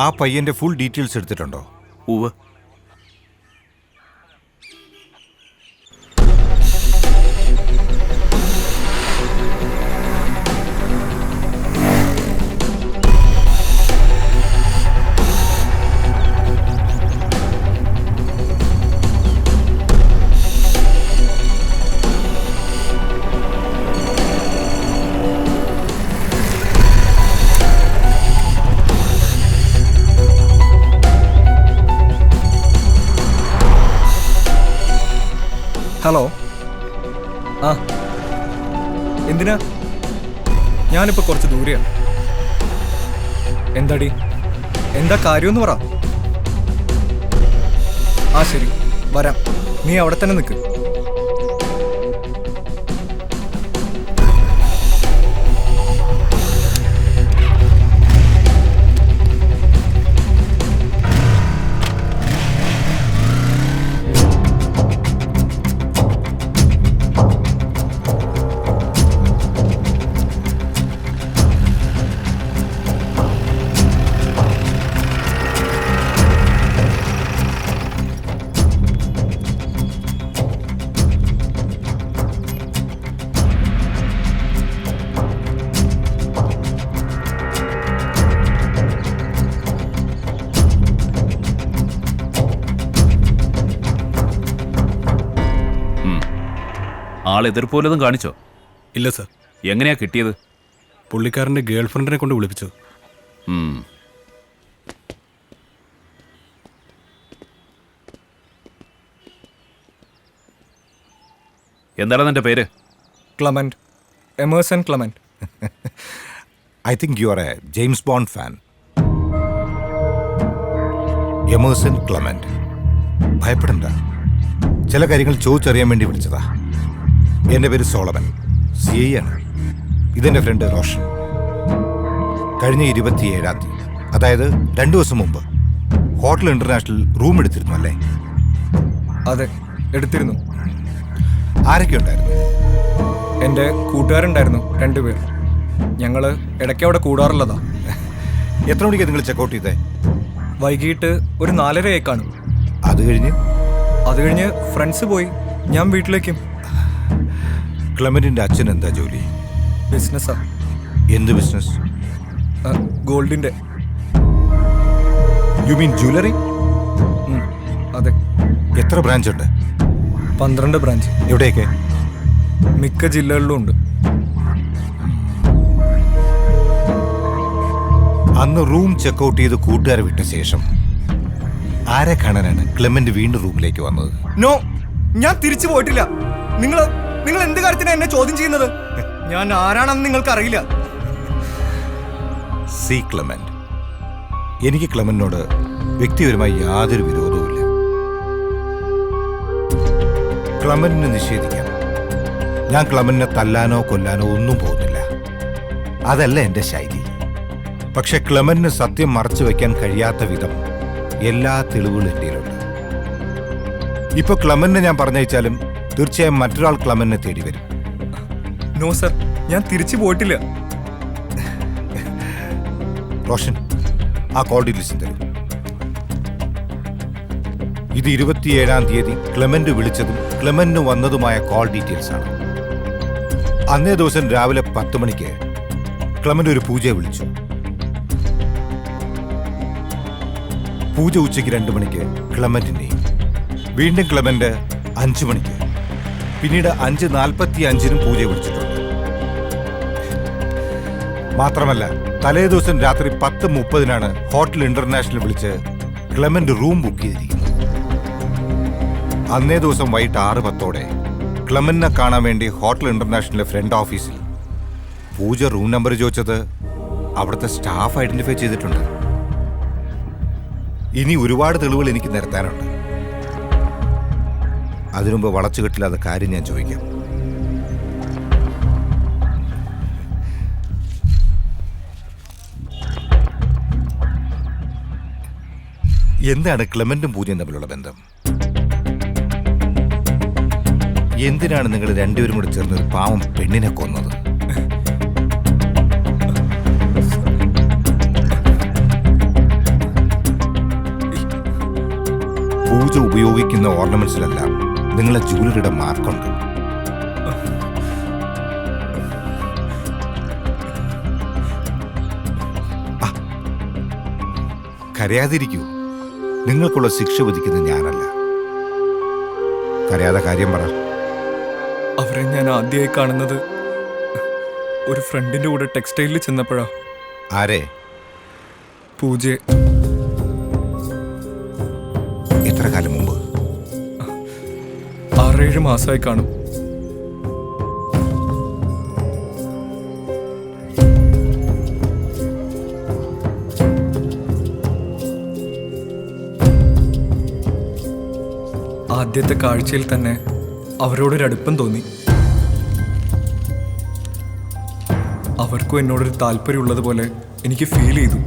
ആ പയ്യന്റെ ഫുൾ ഡീറ്റെയിൽസ് എടുത്തിട്ടുണ്ടോ? ഉവ്വ്. ഹലോ. ആ, എന്തിനാ? ഞാനിപ്പോൾ കുറച്ച് ദൂരെയാണ്. എന്താടി, എന്താ കാര്യമെന്ന് പറ. ആ ശരി, വരാം. നീ അവിടെ തന്നെ നിൽക്ക്. ആൾ എതിർപ്പോലതും കാണിച്ചോ? ഇല്ല സർ. എങ്ങനെയാ കിട്ടിയത്? പുള്ളിക്കാരൻ്റെ ഗേൾഫ്രണ്ടിനെ കൊണ്ട് വിളിപ്പിച്ചു. എന്താണ് നിന്റെ പേര്? Clement. Emerson Clement. I think you are a James Bond fan. Emerson Clement. ഭയപ്പെടണ്ട. ചില കാര്യങ്ങൾ ചോദിച്ചറിയാൻ വേണ്ടി വിളിച്ചതാ. എൻ്റെ പേര് സോളമൻ. CI ആണ്. ഇതെൻ്റെ ഫ്രണ്ട് റോഷൻ. കഴിഞ്ഞ 27-ാം തീയതി, അതായത് 2 ദിവസം മുമ്പ് ഹോട്ടൽ ഇന്റർനാഷണൽ റൂം എടുത്തിരുന്നു അല്ലേ? അതെ, എടുത്തിരുന്നു. ആരൊക്കെ ഉണ്ടായിരുന്നു? എൻ്റെ കൂട്ടുകാരുണ്ടായിരുന്നു 2 പേർ. ഞങ്ങൾ ഇടയ്ക്ക് അവിടെ കൂടാറുള്ളതാ. എത്ര മണിക്ക് നിങ്ങൾ ചെക്കൗട്ട് ചെയ്തേ? വൈകിട്ട് ഒരു 4:30 കാണും. അത് കഴിഞ്ഞ് ഫ്രണ്ട്സ് പോയി. ഞാൻ വീട്ടിലേക്കും. ക്ലമന്റിന്റെ അച്ഛൻ എന്താ ജോലി? ബിസിനസ്സാ. എന്ത് ബിസിനസ്? ഗോൾഡിന്റെ. You mean jewellery? അതെ. എത്ര ബ്രാഞ്ച് ഉണ്ട്? 12 ബ്രാഞ്ച്. എവിടെയൊക്കെ? മിക്ക ജില്ലകളിലും ഉണ്ട്. അന്ന് റൂം ചെക്കൗട്ട് ചെയ്ത് കൂട്ടുകാരെ വിട്ട ശേഷം ആരെ കാണാനാണ് ക്ലെമന്റ് വീണ്ടും റൂമിലേക്ക് വന്നത്? നോ, ഞാൻ തിരിച്ചു പോയിട്ടില്ല. നിങ്ങൾ എന്ത് കാര്യത്തിനാണ് എന്നെ ചോദ്യം ചെയ്യുന്നത്? ഞാൻ ആരാണെന്ന് നിങ്ങൾക്ക് അറിയില്ല. സി ക്ലെമന്റ്, എനിക്ക് ക്ലെമന്റിനോട് വ്യക്തിപരമായി യാതൊരു വിരോധവുമില്ല. ക്ലെമന്റിനെ നിഷേധിക്കാം. ഞാൻ ക്ലെമന്റിനെ തല്ലാനോ കൊല്ലാനോ ഒന്നും പോകുന്നില്ല. അതല്ല എൻ്റെ ശൈലി. പക്ഷെ ക്ലെമന്റിന് സത്യം മറച്ചു വെക്കാൻ കഴിയാത്ത വിധം എല്ലാ തെളിവുകളും എൻ്റെ ഉണ്ട്. ഇപ്പൊ ക്ലെമന്റിനെ ഞാൻ പറഞ്ഞയച്ചാലും തീർച്ചയായും മറ്റൊരാൾ ക്ലെമന്റിനെ തേടി വരും. നോ സർ, ഞാൻ തിരിച്ചു പോയിട്ടില്ല. റോഷൻ, ആ കോൾ ഡീറ്റെയിൽസ് തരും. ഇത് 27-ാം തീയതി ക്ലെമന്റ് വിളിച്ചതും ക്ലെമന്റിന് വന്നതുമായ കോൾ ഡീറ്റെയിൽസ് ആണ്. അന്നേ ദിവസം രാവിലെ 10 മണിക്ക് ക്ലെമന്റ് ഒരു പൂജയെ വിളിച്ചു. പൂജ ഉച്ചയ്ക്ക് 2 മണിക്ക് ക്ലെമന്റിനെയും, വീണ്ടും ക്ലെമന്റ് 5 മണിക്ക്, പിന്നീട് 5:45-നും പൂജയെ വിളിച്ചിട്ടുണ്ട്. മാത്രമല്ല തലേ ദിവസം രാത്രി 10:30-നാണ് ഹോട്ടൽ ഇന്റർനാഷണൽ വിളിച്ച് ക്ലെമന്റ് റൂം ബുക്ക് ചെയ്തിരിക്കുന്നത്. അന്നേ ദിവസം വൈകിട്ട് 6:10-ഓടെ ക്ലെമന്റിനെ കാണാൻ വേണ്ടി ഹോട്ടൽ ഇന്റർനാഷണലിലെ ഫ്രണ്ട് ഓഫീസിൽ പൂജ റൂം നമ്പർ ചോദിച്ചത് അവിടുത്തെ സ്റ്റാഫ് ഐഡന്റിഫൈ ചെയ്തിട്ടുണ്ട്. ഇനി ഒരുപാട് തെളിവുകൾ എനിക്ക് നിരത്താനുണ്ട്. അതിനുമുമ്പ് വളച്ചുകെട്ടില്ലാത്ത കാര്യം ഞാൻ ചോദിക്കാം. എന്താണ് ക്ലെമന്റും പൂജയും തമ്മിലുള്ള ബന്ധം? എന്തിനാണ് നിങ്ങൾ രണ്ടുപേരും കൂടി ചേർന്ന് ഒരു പാവം പെണ്ണിനെ കൊന്നത്? പൂജ ഉപയോഗിക്കുന്ന ഓർണമെന്റ്സിലെല്ലാം നിങ്ങളെ ജൂവലറിയുടെ മാർക്കുണ്ട്. കരയാതിരിക്കൂ. നിങ്ങൾക്കുള്ള ശിക്ഷ വിധിക്കുന്നത് ഞാനല്ല. കരയാതെ കാര്യം പറ. അവരെ ഞാൻ ആദ്യമായി കാണുന്നത് ഒരു ഫ്രണ്ടിന്റെ കൂടെ ടെക്സ്റ്റൈലിൽ ചെന്നപ്പോഴാ. ആരെ? പൂജയെ. എത്ര കാലം മുമ്പ്? 6-7 മാസമായി കാണും. ആദ്യത്തെ കാഴ്ചയിൽ തന്നെ അവരോടൊരടുപ്പം തോന്നി. അവർക്കും എന്നോടൊരു താല്പര്യമുള്ളതുപോലെ എനിക്ക് ഫീൽ ചെയ്തു.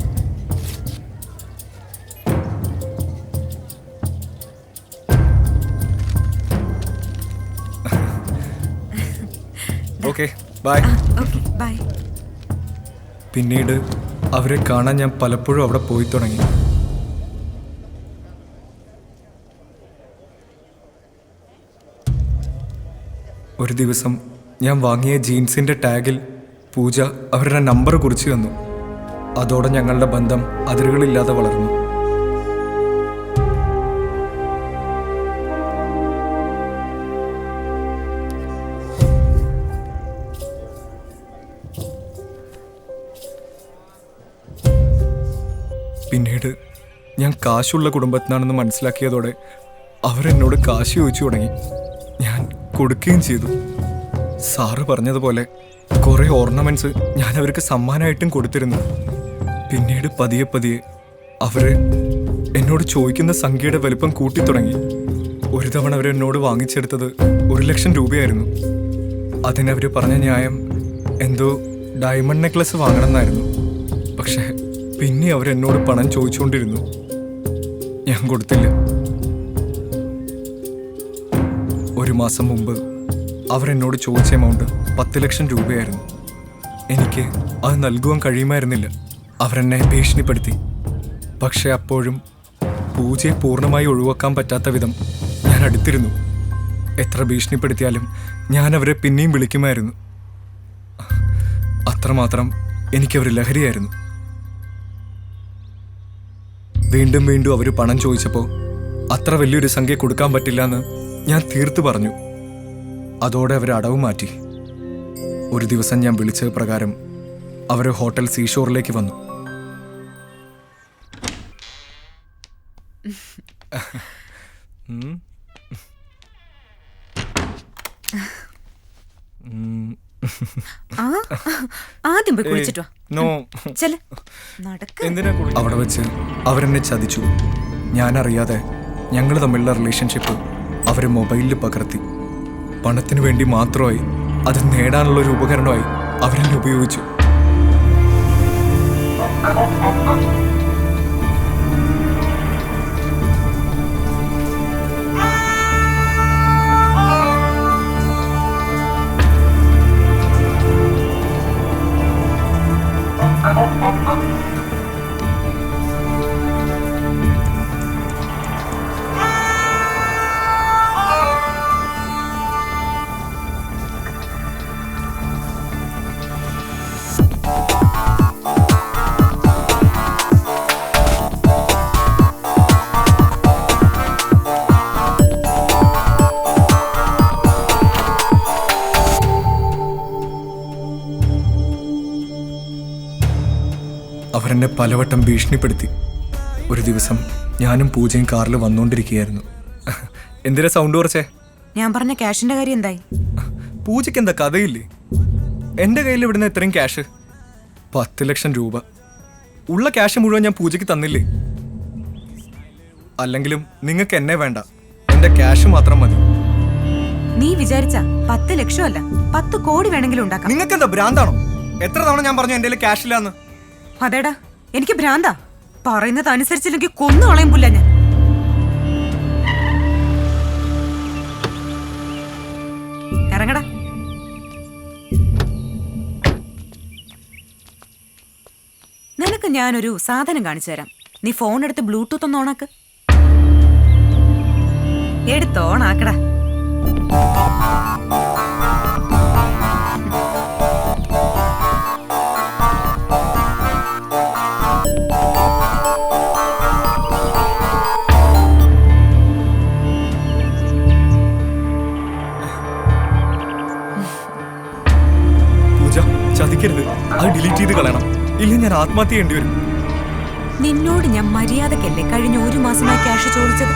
Okay bye. ബൈ. പിന്നീട് അവരെ കാണാൻ ഞാൻ പലപ്പോഴും അവിടെ പോയി തുടങ്ങി. ഒരു ദിവസം ഞാൻ വാങ്ങിയ ജീൻസിൻ്റെ ടാഗിൽ പൂജ അവരുടെ നമ്പർ കുറിച്ച് തന്നു. അതോടെ ഞങ്ങളുടെ ബന്ധം അതിരുകളില്ലാതെ വളർന്നു. പിന്നീട് ഞാൻ കാശുള്ള കുടുംബത്തിനാണെന്ന് മനസ്സിലാക്കിയതോടെ അവരെന്നോട് കാശ് ചോദിച്ചു തുടങ്ങി. ഞാൻ കൊടുക്കുകയും ചെയ്തു. സാറ് പറഞ്ഞതുപോലെ കുറേ ഓർണമെന്റ്സ് ഞാൻ അവർക്ക് സമ്മാനമായിട്ടും കൊടുത്തിരുന്നു. പിന്നീട് പതിയെ പതിയെ അവർ എന്നോട് ചോദിക്കുന്ന സംഖ്യയുടെ വലിപ്പം കൂട്ടിത്തുടങ്ങി. ഒരു തവണ അവരെന്നോട് വാങ്ങിച്ചെടുത്തത് 1,00,000 രൂപയായിരുന്നു. അതിനവർ പറഞ്ഞ ന്യായം എന്തോ ഡയമണ്ട് നെക്ലസ് വാങ്ങണമെന്നായിരുന്നു. പക്ഷേ പിന്നെ അവരെന്നോട് പണം ചോദിച്ചുകൊണ്ടിരുന്നു. ഞാൻ കൊടുത്തില്ല. ഒരു മാസം മുമ്പ് അവരെന്നോട് ചോദിച്ച എമൗണ്ട് 10,00,000 രൂപയായിരുന്നു. എനിക്ക് അത് നൽകുവാൻ കഴിയുമായിരുന്നില്ല. അവരെന്നെ ഭീഷണിപ്പെടുത്തി. പക്ഷെ അപ്പോഴും പൂജയെ പൂർണ്ണമായി ഒഴിവാക്കാൻ പറ്റാത്ത വിധം ഞാൻ അടുത്തിരുന്നു. എത്ര ഭീഷണിപ്പെടുത്തിയാലും ഞാൻ അവരെ പിന്നെയും വിളിക്കുമായിരുന്നു. അത്രമാത്രം എനിക്കവർ ലഹരിയായിരുന്നു. വീണ്ടും വീണ്ടും അവർ പണം ചോദിച്ചപ്പോൾ അത്ര വലിയൊരു സംഖ്യ കൊടുക്കാൻ പറ്റില്ല എന്ന് ഞാൻ തീർത്തു പറഞ്ഞു. അതോടെ അവർ അടവ് മാറ്റി. ഒരു ദിവസം ഞാൻ വിളിച്ച പ്രകാരം അവർ ഹോട്ടൽ സീഷോറിലേക്ക് വന്നു. ആദ്യം പോയി കുളിച്ചിട്ടോ. അവിടെ വെച്ച് അവരെന്നെ ചതിച്ചു. ഞാനറിയാതെ ഞങ്ങൾ തമ്മിലുള്ള റിലേഷൻഷിപ്പ് അവർ മൊബൈലിൽ പകർത്തി. പണത്തിന് വേണ്ടി മാത്രമായി, അത് നേടാനുള്ള ഒരു ഉപകരണമായി അവരെന്നെ ഉപയോഗിച്ചു. അവരെന്നെ പലവട്ടം ഭീഷണിപ്പെടുത്തി. ഒരു ദിവസം ഞാനും പൂജയും കാറിൽ വന്നുകൊണ്ടിരിക്കുകയായിരുന്നു. എന്തിനാ സൗണ്ട് കുറച്ചേ? ഞാൻ പറഞ്ഞ ക്യാഷിന്റെ കാര്യം എന്തായി? പൂജയ്ക്ക് എന്താ കഥയില്ലേ? എൻ്റെ കയ്യിൽ ഇവിടുന്ന് എത്രയും ക്യാഷ്? 10 ലക്ഷം രൂപ. ഉള്ള ക്യാഷ് മുഴുവൻ ഞാൻ പൂജയ്ക്ക് തന്നില്ലേ? അല്ലെങ്കിലും നിങ്ങൾക്ക് എന്നെ വേണ്ട, എൻ്റെ ക്യാഷ് മാത്രം മതി. നീ വിചാരിച്ച 10 ലക്ഷമല്ല 10 കോടി വേണമെങ്കിലും ഉണ്ടാക്കാം. നിങ്ങൾക്ക് എന്താ ഭ്രാന്താണോ? എത്ര തവണ ഞാൻ പറഞ്ഞു എന്റെ ക്യാഷ് ഇല്ലാന്ന്? അതേടാ, എനിക്ക് ഭ്രാന്താ. പറയുന്നത് അനുസരിച്ചില്ലെങ്കിൽ കൊന്നു കളയും പുല്ല ഞാൻ. ഇറങ്ങടാ. നിനക്ക് ഞാനൊരു സാധനം കാണിച്ചു തരാം. നീ ഫോൺ എടുത്ത് ബ്ലൂടൂത്ത് ഒന്ന് ഓണാക്ക്. എടുത്ത് ഓണാക്കടാ. പൂജ ചതിക്കരുത്, അത് ഡിലീറ്റ് ചെയ്ത് കളയണം, ഇല്ലെങ്കിൽ ഞാൻ ആത്മഹത്യ ചെയ്യേണ്ടി വരും. നിന്നോട് ഞാൻ മര്യാദക്കല്ലേ കഴിഞ്ഞ 1 മാസമായി ക്യാഷ് ചോദിച്ചത്?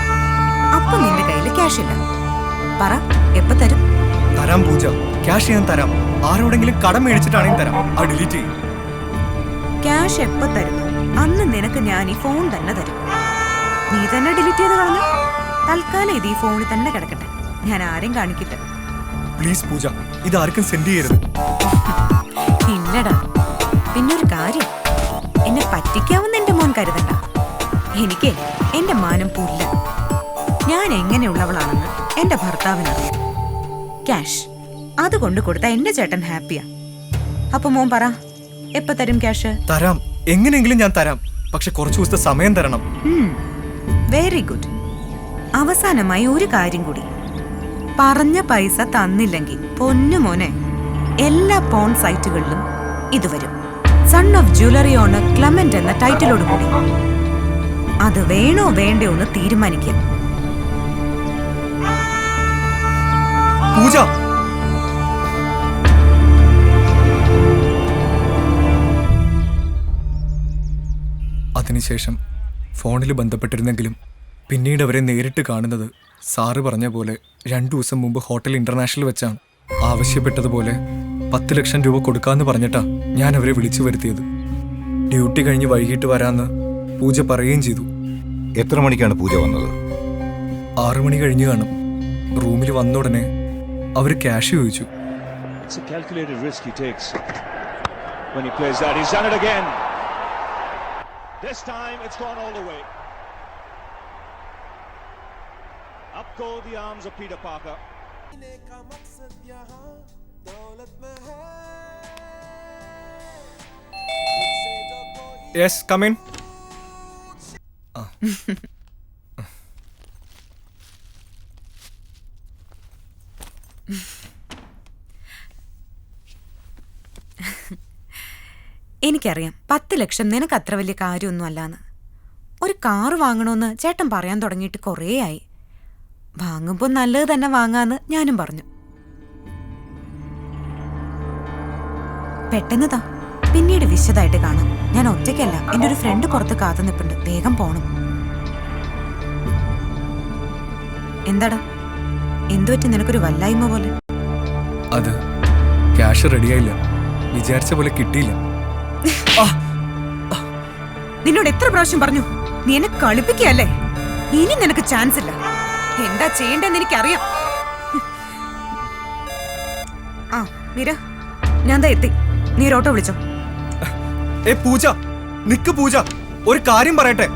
അപ്പൊ നിന്റെ കയ്യില് ക്യാഷ് ഇല്ല. പറ, എപ്പ തരും? തരാം പൂജ, ക്യാഷ് ഞാൻ തരാം. ആരോടെങ്കിലും കടം മേടിച്ചിട്ടാണെങ്കിൽ തരാം. അത് ഡിലീറ്റ് ചെയ്യും. ക്യാഷ് എപ്പ തരുന്നു അന്ന് നിനക്ക് ഞാൻ ഈ ഫോൺ തന്നെ തരും. നീ തന്നെ ഡിലീറ്റ് ചെയ്ത് കളഞ്ഞു. തൽക്കാലം ഇത് ഈ ഫോണിൽ തന്നെ കിടക്കട്ടെ. ഞാൻ ആരെയും കാണിക്കില്ല. പ്ലീസ് പൂജ, ഇത് ആർക്കും സെൻഡ് ചെയ്യരുത്. ഇല്ലടാ. പിന്നൊരു കാര്യം, എന്നെ പറ്റിക്കാവുന്ന എന്റെ മോൻ കരുതണ്ട. എനിക്ക് എന്റെ മാനം പുല്ല. ഞാൻ എങ്ങനെയുള്ളവളാണെന്ന് എന്റെ ഭർത്താവിനറിയാം. ക്യാഷ് അത് കൊണ്ട് കൊടുത്ത എന്റെ ചേട്ടൻ ഹാപ്പിയാ. അപ്പൊ മോൻ പറ, എപ്പ തരും ക്യാഷ്? തരാം, എങ്ങനെയെങ്കിലും ഞാൻ തരാം. പക്ഷെ കുറച്ചു ദിവസത്തെ സമയം തരണം. Very good. അവസാനമായി ഒരു കാര്യം കൂടി. പറഞ്ഞ പൈസ തന്നില്ലെങ്കിൽ പൊന്നു മോനെ, എല്ലാ പോൺ സൈറ്റുകളിലും ഇത് വരും. Son of jewellery owner Clement എന്ന ടൈറ്റിലോട് കൂടി. അത് വേണോ വേണ്ടയോ എന്ന് തീരുമാനിക്കാം. പൂജ, അതിനുശേഷം ഫോണിൽ ബന്ധപ്പെട്ടിരുന്നെങ്കിലും പിന്നീട് അവരെ നേരിട്ട് കാണുന്നത് സാറ് പറഞ്ഞ പോലെ 2 ദിവസം മുമ്പ് ഹോട്ടൽ ഇന്റർനാഷണൽ വെച്ചാണ്. ആവശ്യപ്പെട്ടതുപോലെ 10 ലക്ഷം രൂപ കൊടുക്കാമെന്ന് പറഞ്ഞിട്ടാ ഞാൻ അവരെ വിളിച്ചു വരുത്തിയത്. ഡ്യൂട്ടി കഴിഞ്ഞ് വൈകിട്ട് വരാമെന്ന് പൂജ പറയുകയും ചെയ്തു. എത്ര മണിക്കാണ് പൂജ വന്നത്? 6 മണി കഴിഞ്ഞ് കാണും. റൂമിൽ വന്ന ഉടനെ അവർ ക്യാഷ് ചോദിച്ചു. This time it's gone all the way. Up go the arms of Peter Parker. Yes, come in. എനിക്കറിയാം 10 ലക്ഷം നിനക്ക് അത്ര വലിയ കാര്യമൊന്നും അല്ലാന്ന്. ഒരു കാറ് വാങ്ങണമെന്ന് ചേട്ടൻ പറയാൻ തുടങ്ങിയിട്ട് കുറേ ആയി. വാങ്ങുമ്പോൾ നല്ലത് തന്നെ വാങ്ങാന്ന് ഞാനും പറഞ്ഞു. പെട്ടെന്നതാ, പിന്നീട് വിശദമായിട്ട് കാണാം. ഞാൻ ഒറ്റയ്ക്കല്ല, എൻ്റെ ഒരു ഫ്രണ്ട് പുറത്ത് കാത്തു നിൽപ്പുണ്ട്. വേഗം പോണം. എന്താടാ, എന്തുപറ്റി നിനക്കൊരു വല്ലായ്മ പോലെ? അത് ക്യാഷ് റെഡിയായില്ല, വിചാരിച്ച പോലെ കിട്ടിയില്ല. നിന്നോട് എത്ര പ്രാവശ്യം പറഞ്ഞു, നീ എന്നെ കളിപ്പിക്കുകയല്ലേ? ഇനി നിനക്ക് ചാൻസ് ഇല്ല. എന്താ ചെയ്യേണ്ടെന്ന് എനിക്കറിയാം. ആ മീര, ഞാൻ ദാ എത്തി. നീ ഒരു ഓട്ടോ വിളിച്ചോ. ഏ പൂജ, നിക്ക് പൂജ, ഒരു കാര്യം പറയട്ടെ.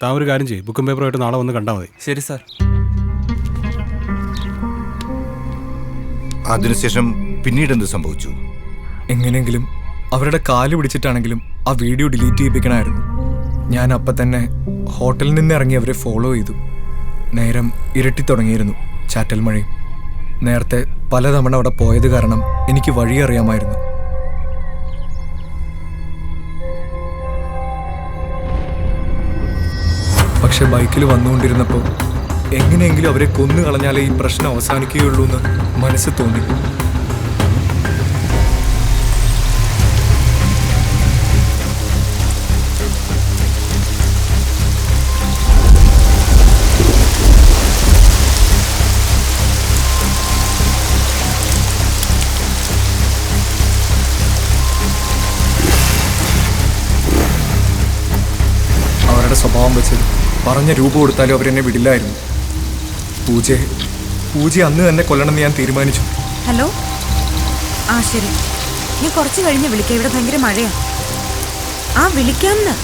താൻ ഒരു കാര്യം ചെയ്യും, ബുക്കും പേപ്പറുമായിട്ട് നാളെ വന്ന് കണ്ടാൽ മതി. ശരി സാർ. അതിനുശേഷം പിന്നീട് എന്ത് സംഭവിച്ചു? എങ്ങനെയെങ്കിലും അവരുടെ കാല് പിടിച്ചിട്ടാണെങ്കിലും ആ വീഡിയോ ഡിലീറ്റ് ചെയ്യിപ്പിക്കണമായിരുന്നു. ഞാൻ അപ്പം തന്നെ ഹോട്ടലിൽ നിന്ന് ഇറങ്ങി അവരെ ഫോളോ ചെയ്തു. നേരം ഇരട്ടി തുടങ്ങിയിരുന്നു, ചാറ്റൽ മഴയും. നേരത്തെ പലതവണ അവിടെ പോയത് കാരണം എനിക്ക് വഴി അറിയാമായിരുന്നു. പക്ഷെ ബൈക്കിൽ വന്നുകൊണ്ടിരുന്നപ്പോൾ എങ്ങനെയെങ്കിലും അവരെ കൊന്നു കളഞ്ഞാലേ ഈ പ്രശ്നം അവസാനിക്കുകയുള്ളൂ എന്ന് മനസ്സ് തോന്നി. അവരുടെ സ്വഭാവം വെച്ച് പറഞ്ഞ രൂപ കൊടുത്താലും അവരെന്നെ വിടില്ലായിരുന്നു. പൂജ അന്ന് തന്നെ കൊല്ലണമെന്ന് ഞാൻ തീരുമാനിച്ചു. ഹലോ, ആ ശരി, ഞാൻ കുറച്ച് കഴിഞ്ഞ് വിളിക്കാം. ഇവിടെ ഭയങ്കര മഴയാ. ആ വിളിക്കാമെന്ന്.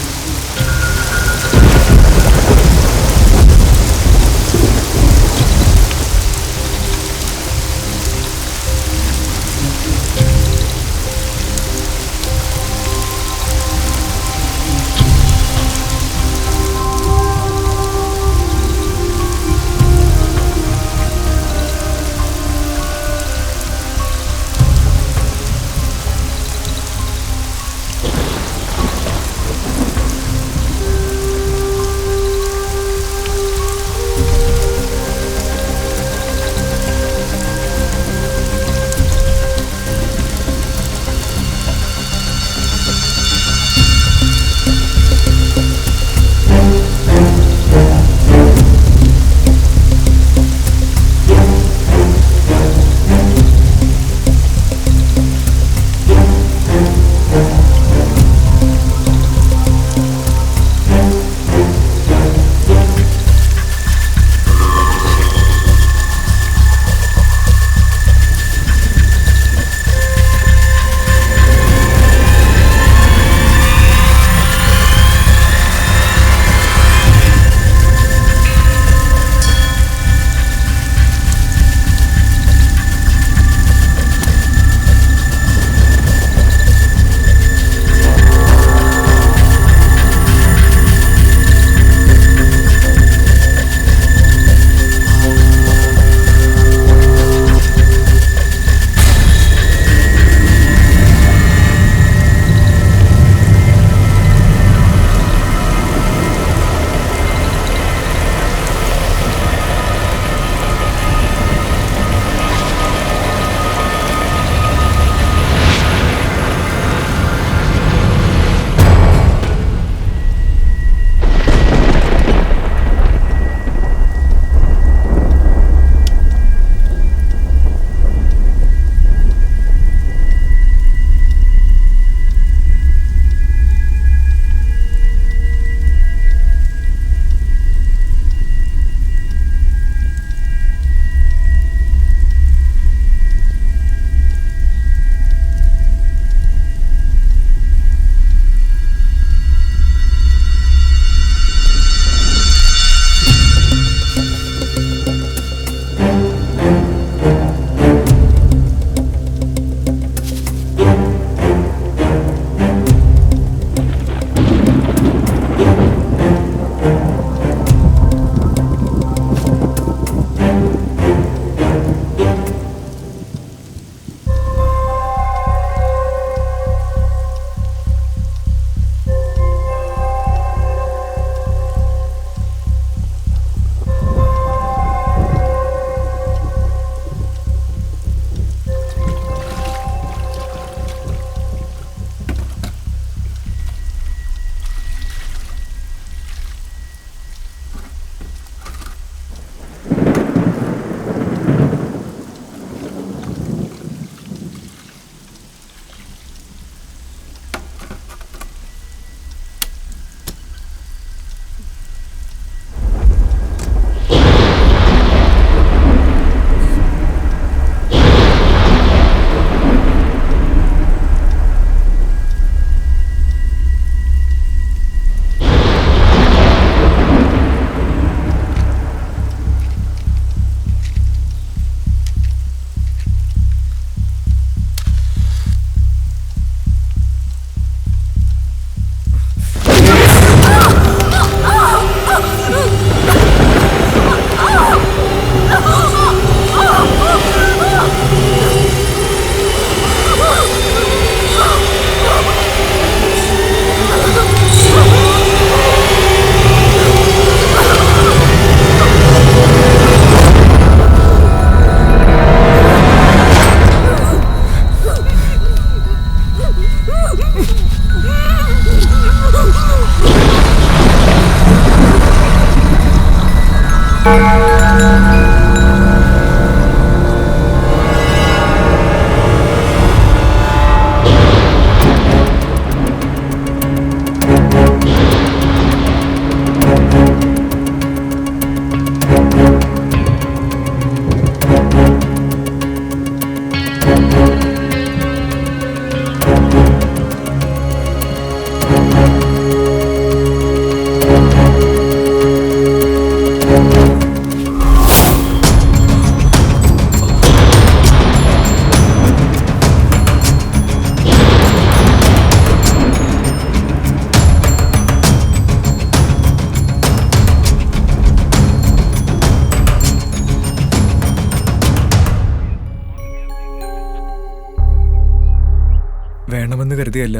വേണമെന്ന് കരുതിയല്ല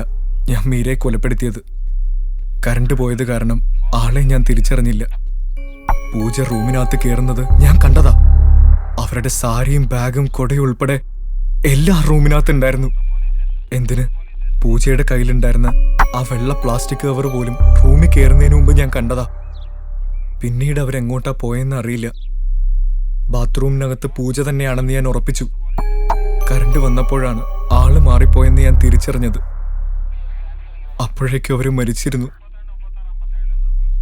ഞാൻ മീരയെ കൊലപ്പെടുത്തിയത്. കറണ്ട് പോയത് കാരണം ആളെ ഞാൻ തിരിച്ചറിഞ്ഞില്ല. പൂജ റൂമിനകത്ത് കയറുന്നത് ഞാൻ കണ്ടതാ. അവരുടെ സാരിയും ബാഗും കൊടയും ഉൾപ്പെടെ എല്ലാം റൂമിനകത്ത് ഉണ്ടായിരുന്നു. എന്തിന്, പൂജയുടെ കയ്യിലുണ്ടായിരുന്ന ആ വെള്ള പ്ലാസ്റ്റിക് കവർ പോലും റൂമിൽ കയറുന്നതിന് മുമ്പ് ഞാൻ കണ്ടതാ. പിന്നീട് അവരെങ്ങോട്ടാ പോയെന്ന് അറിയില്ല. ബാത്റൂമിനകത്ത് പൂജ തന്നെയാണെന്ന് ഞാൻ ഉറപ്പിച്ചു. കറണ്ട് വന്നപ്പോഴാണ് ആള് മാറിപ്പോയെന്ന് ഞാൻ തിരിച്ചറിഞ്ഞത്. അപ്പോഴേക്കും അവര് മരിച്ചിരുന്നു.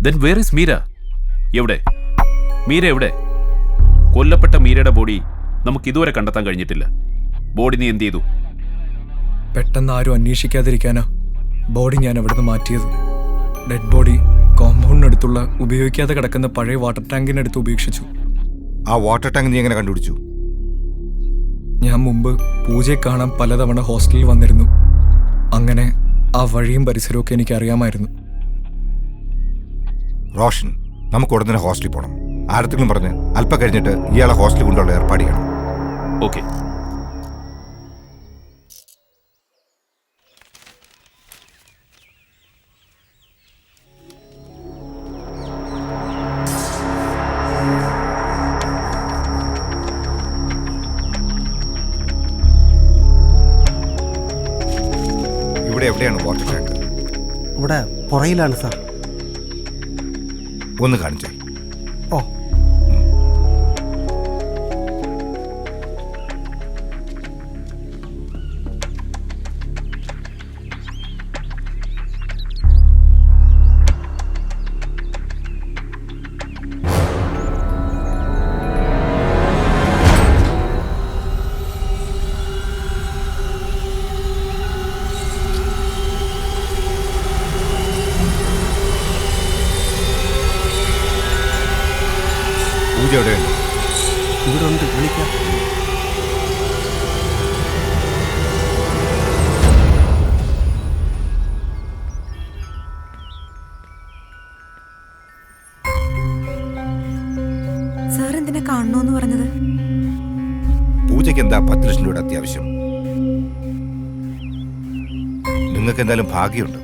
Then where is Meera? എവിടെ മീര? എവിടെ? കൊല്ലപ്പെട്ട മീരയുടെ ബോഡി നമുക്ക് ഇതുവരെ കണ്ടെത്താൻ കഴിഞ്ഞിട്ടില്ല. ബോഡി നീ എന്ത് ചെയ്തു? പെട്ടെന്ന് ആരും അന്വേഷിക്കാതിരിക്കാനാ ബോഡി ഞാൻ അവിടുന്ന് മാറ്റിയത്. ഡെഡ് ബോഡി കോമ്പൗണ്ടിനടുത്തുള്ള ഉപയോഗിക്കാതെ കിടക്കുന്ന പഴയ വാട്ടർ ടാങ്കിനടുത്ത് ഉപേക്ഷിച്ചു. ആ വാട്ടർ ടാങ്ക് നീ എങ്ങനെ കണ്ടുപിടിച്ചു? ഞാൻ മുമ്പ് പൂജയെ കാണാൻ പലതവണ ഹോസ്റ്റലിൽ വന്നിരുന്നു. അങ്ങനെ ആ വഴിയും പരിസരവും ഒക്കെ എനിക്ക് അറിയാമായിരുന്നു. റോഷൻ, നമുക്ക് ഉടനെ തന്നെ ഹോസ്റ്റലിൽ പോകണം. ആരത്തെങ്കിലും പറഞ്ഞ് അല്പം കഴിഞ്ഞിട്ട് ഇയാളെ ഹോസ്റ്റലിൽ കൊണ്ടുള്ള ഏർപ്പാട് ചെയ്യണം. ഓക്കെ. ഇവിടെ എവിടെയാണ് വാട്ടർ ടാങ്ക്? ഇവിടെ പുറയിലാണ് സാർ. ഒന്ന് കാണിച്ചേ. ഓ, പൂജ എവിടെയുണ്ട്? ഇവിടെ ഉണ്ട്, വിളിക്കാം. സാർ എന്തിനാ കാണണോന്ന് പറഞ്ഞത്? പൂജയ്ക്ക് എന്താ 10 ലക്ഷം രൂപയുടെ അത്യാവശ്യം? നിങ്ങൾക്ക് എന്തായാലും ഭാഗ്യമുണ്ട്.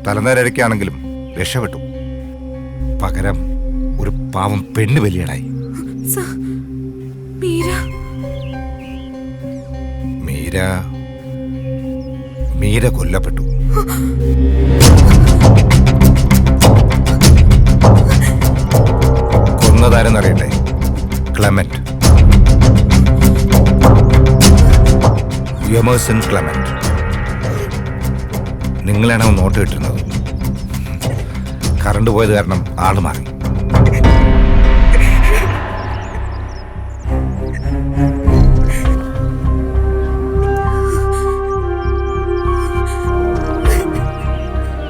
തലനേരക്കാണെങ്കിലും രക്ഷപ്പെട്ടു. പകരം ഒരു പാവം പെണ്ണ് ബലിയാടായി. മീര കൊല്ലപ്പെട്ടു. കൊന്നതാരെന്നറിയണ്ടേ? Clement, Emerson Clement. നിങ്ങളാണ് അവൻ നോട്ട് കിട്ടുന്നത്. കറണ്ട് പോയത് കാരണം ആള് മാറി.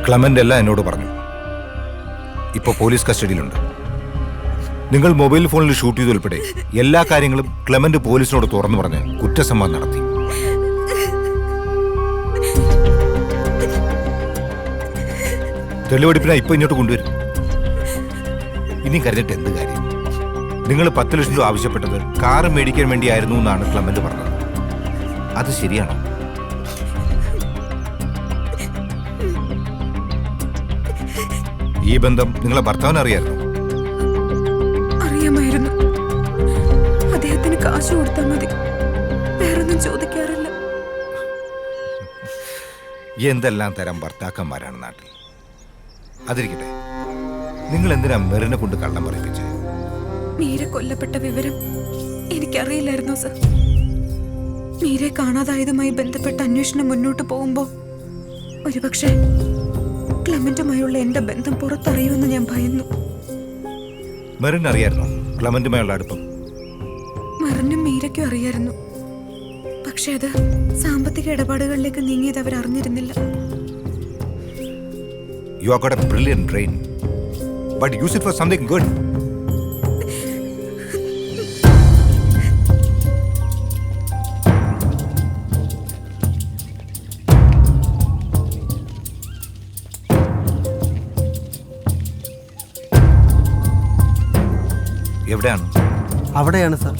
ക്ലെമന്റ് എല്ലാം എന്നോട് പറഞ്ഞു. ഇപ്പോൾ പോലീസ് കസ്റ്റഡിയിലുണ്ട്. നിങ്ങൾ മൊബൈൽ ഫോണിൽ ഷൂട്ട് ചെയ്തുൾപ്പെടെ എല്ലാ കാര്യങ്ങളും ക്ലെമന്റ് പോലീസിനോട് തുറന്നു പറഞ്ഞ് കുറ്റസമ്മതം നടത്തി. തെളിവെടുപ്പിനാ ഇപ്പൊ ഇങ്ങോട്ട് കൊണ്ടുവരും. ഇനി കരുതിട്ട് എന്ത് കാര്യം? നിങ്ങൾ 10 ലക്ഷം രൂപ ആവശ്യപ്പെട്ടത് കാറ് മേടിക്കാൻ വേണ്ടിയായിരുന്നു എന്നാണ് ക്ലെമന്റ് പറഞ്ഞത്. അത് ശരിയാണോ? ഈ ബന്ധം നിങ്ങളെ ഭർത്താവിന് അറിയായിരുന്നു? അറിയാമായിരുന്നു. അദ്ദേഹത്തിന് കാശ് കൊടുത്താൽ മതി, വേറൊന്നും ചോദിക്കാറില്ല. എന്തെല്ലാം തരം ഭർത്താക്കന്മാരാണ് നാട്ടിൽ. അതിരിക്കട്ടെ, നിങ്ങൾ എന്തിനാ മെറിനെ കൊണ്ട് കള്ളം പറയിപ്പിച്ചത്? മീര കൊല്ലപ്പെട്ട വിവരം എനിക്കറിയില്ലായിരുന്നു സർ. മീരെ കാണാതായതുമായി ബന്ധപ്പെട്ട അന്വേഷണം മുന്നോട്ട് പോകുമ്പോൾ ഒരുപക്ഷെ ക്ലെമന്റുമായുള്ള എന്റെ ബന്ധം പുറത്തറിയുമെന്ന് ഞാൻ ഭയന്നു. മെറിൻ അറിയായിരുന്നോ ക്ലെമന്റുമായുള്ള അടുപ്പം? മെറിനും മീരയ്ക്കും അറിയായിരുന്നു. പക്ഷെ അത് സാമ്പത്തിക ഇടപാടുകളിലേക്ക് നീങ്ങിയത് അവർ അറിഞ്ഞിരുന്നില്ല. You have got a brilliant brain, but use it for something good. എവിടെയാണ്? അവിടെയാണ് സാർ.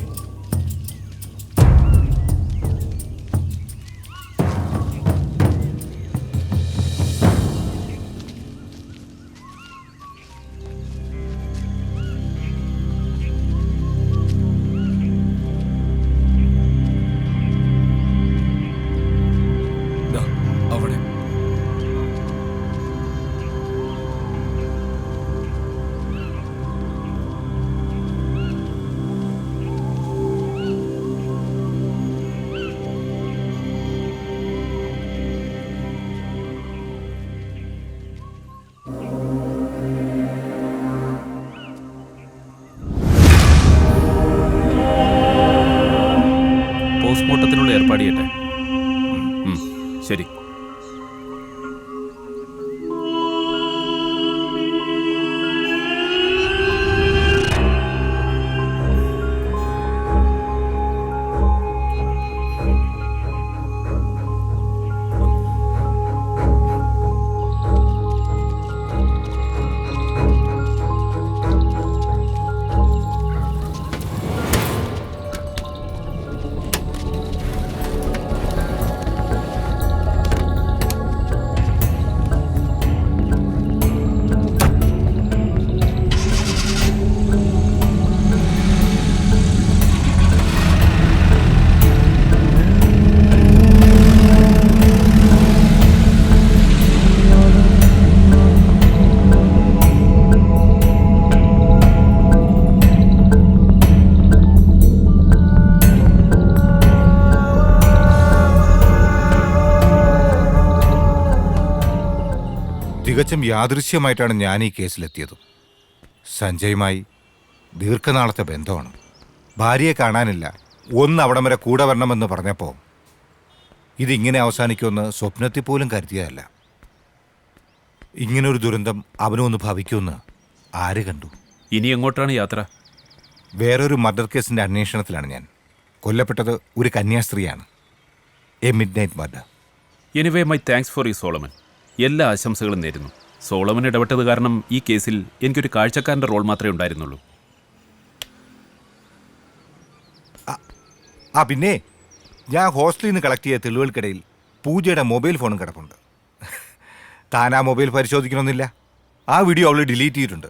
ശരി. തികച്ചും യാദൃശ്യമായിട്ടാണ് ഞാൻ ഈ കേസിലെത്തിയത്. സഞ്ജയുമായി ദീർഘനാളത്തെ ബന്ധമാണ്. ഭാര്യയെ കാണാനില്ല, ഒന്ന് അവിടം വരെ കൂടെ വരണമെന്ന് പറഞ്ഞപ്പോൾ ഇതിങ്ങനെ അവസാനിക്കുമെന്ന് സ്വപ്നത്തിൽ പോലും കരുതിയതല്ല. ഇങ്ങനൊരു ദുരന്തം അവനൊന്ന് ഭവിക്കുമെന്ന് ആര് കണ്ടു? ഇനി എങ്ങോട്ടാണ് യാത്ര? വേറൊരു മർഡർ കേസിൻ്റെ അന്വേഷണത്തിലാണ് ഞാൻ. കൊല്ലപ്പെട്ടത് ഒരു കന്യാസ്ത്രീയാണ്. A midnight murder. Anyway my thanks for you Solomon. എല്ലാ ആശംസകളും നേരുന്നു. സോളമൻ ഇടപെട്ടത് കാരണം ഈ കേസിൽ എനിക്കൊരു കാഴ്ചക്കാരൻ്റെ റോൾ മാത്രമേ ഉണ്ടായിരുന്നുള്ളൂ. പിന്നെ ഞാൻ ഹോസ്റ്റലിൽ നിന്ന് കളക്ട് ചെയ്ത തെളിവുകൾക്കിടയിൽ പൂജയുടെ മൊബൈൽ ഫോണും കിടപ്പുണ്ട്. താൻ ആ മൊബൈൽ പരിശോധിക്കണമെന്നില്ല, ആ വീഡിയോ അവൾ ഡിലീറ്റ് ചെയ്തിട്ടുണ്ട്.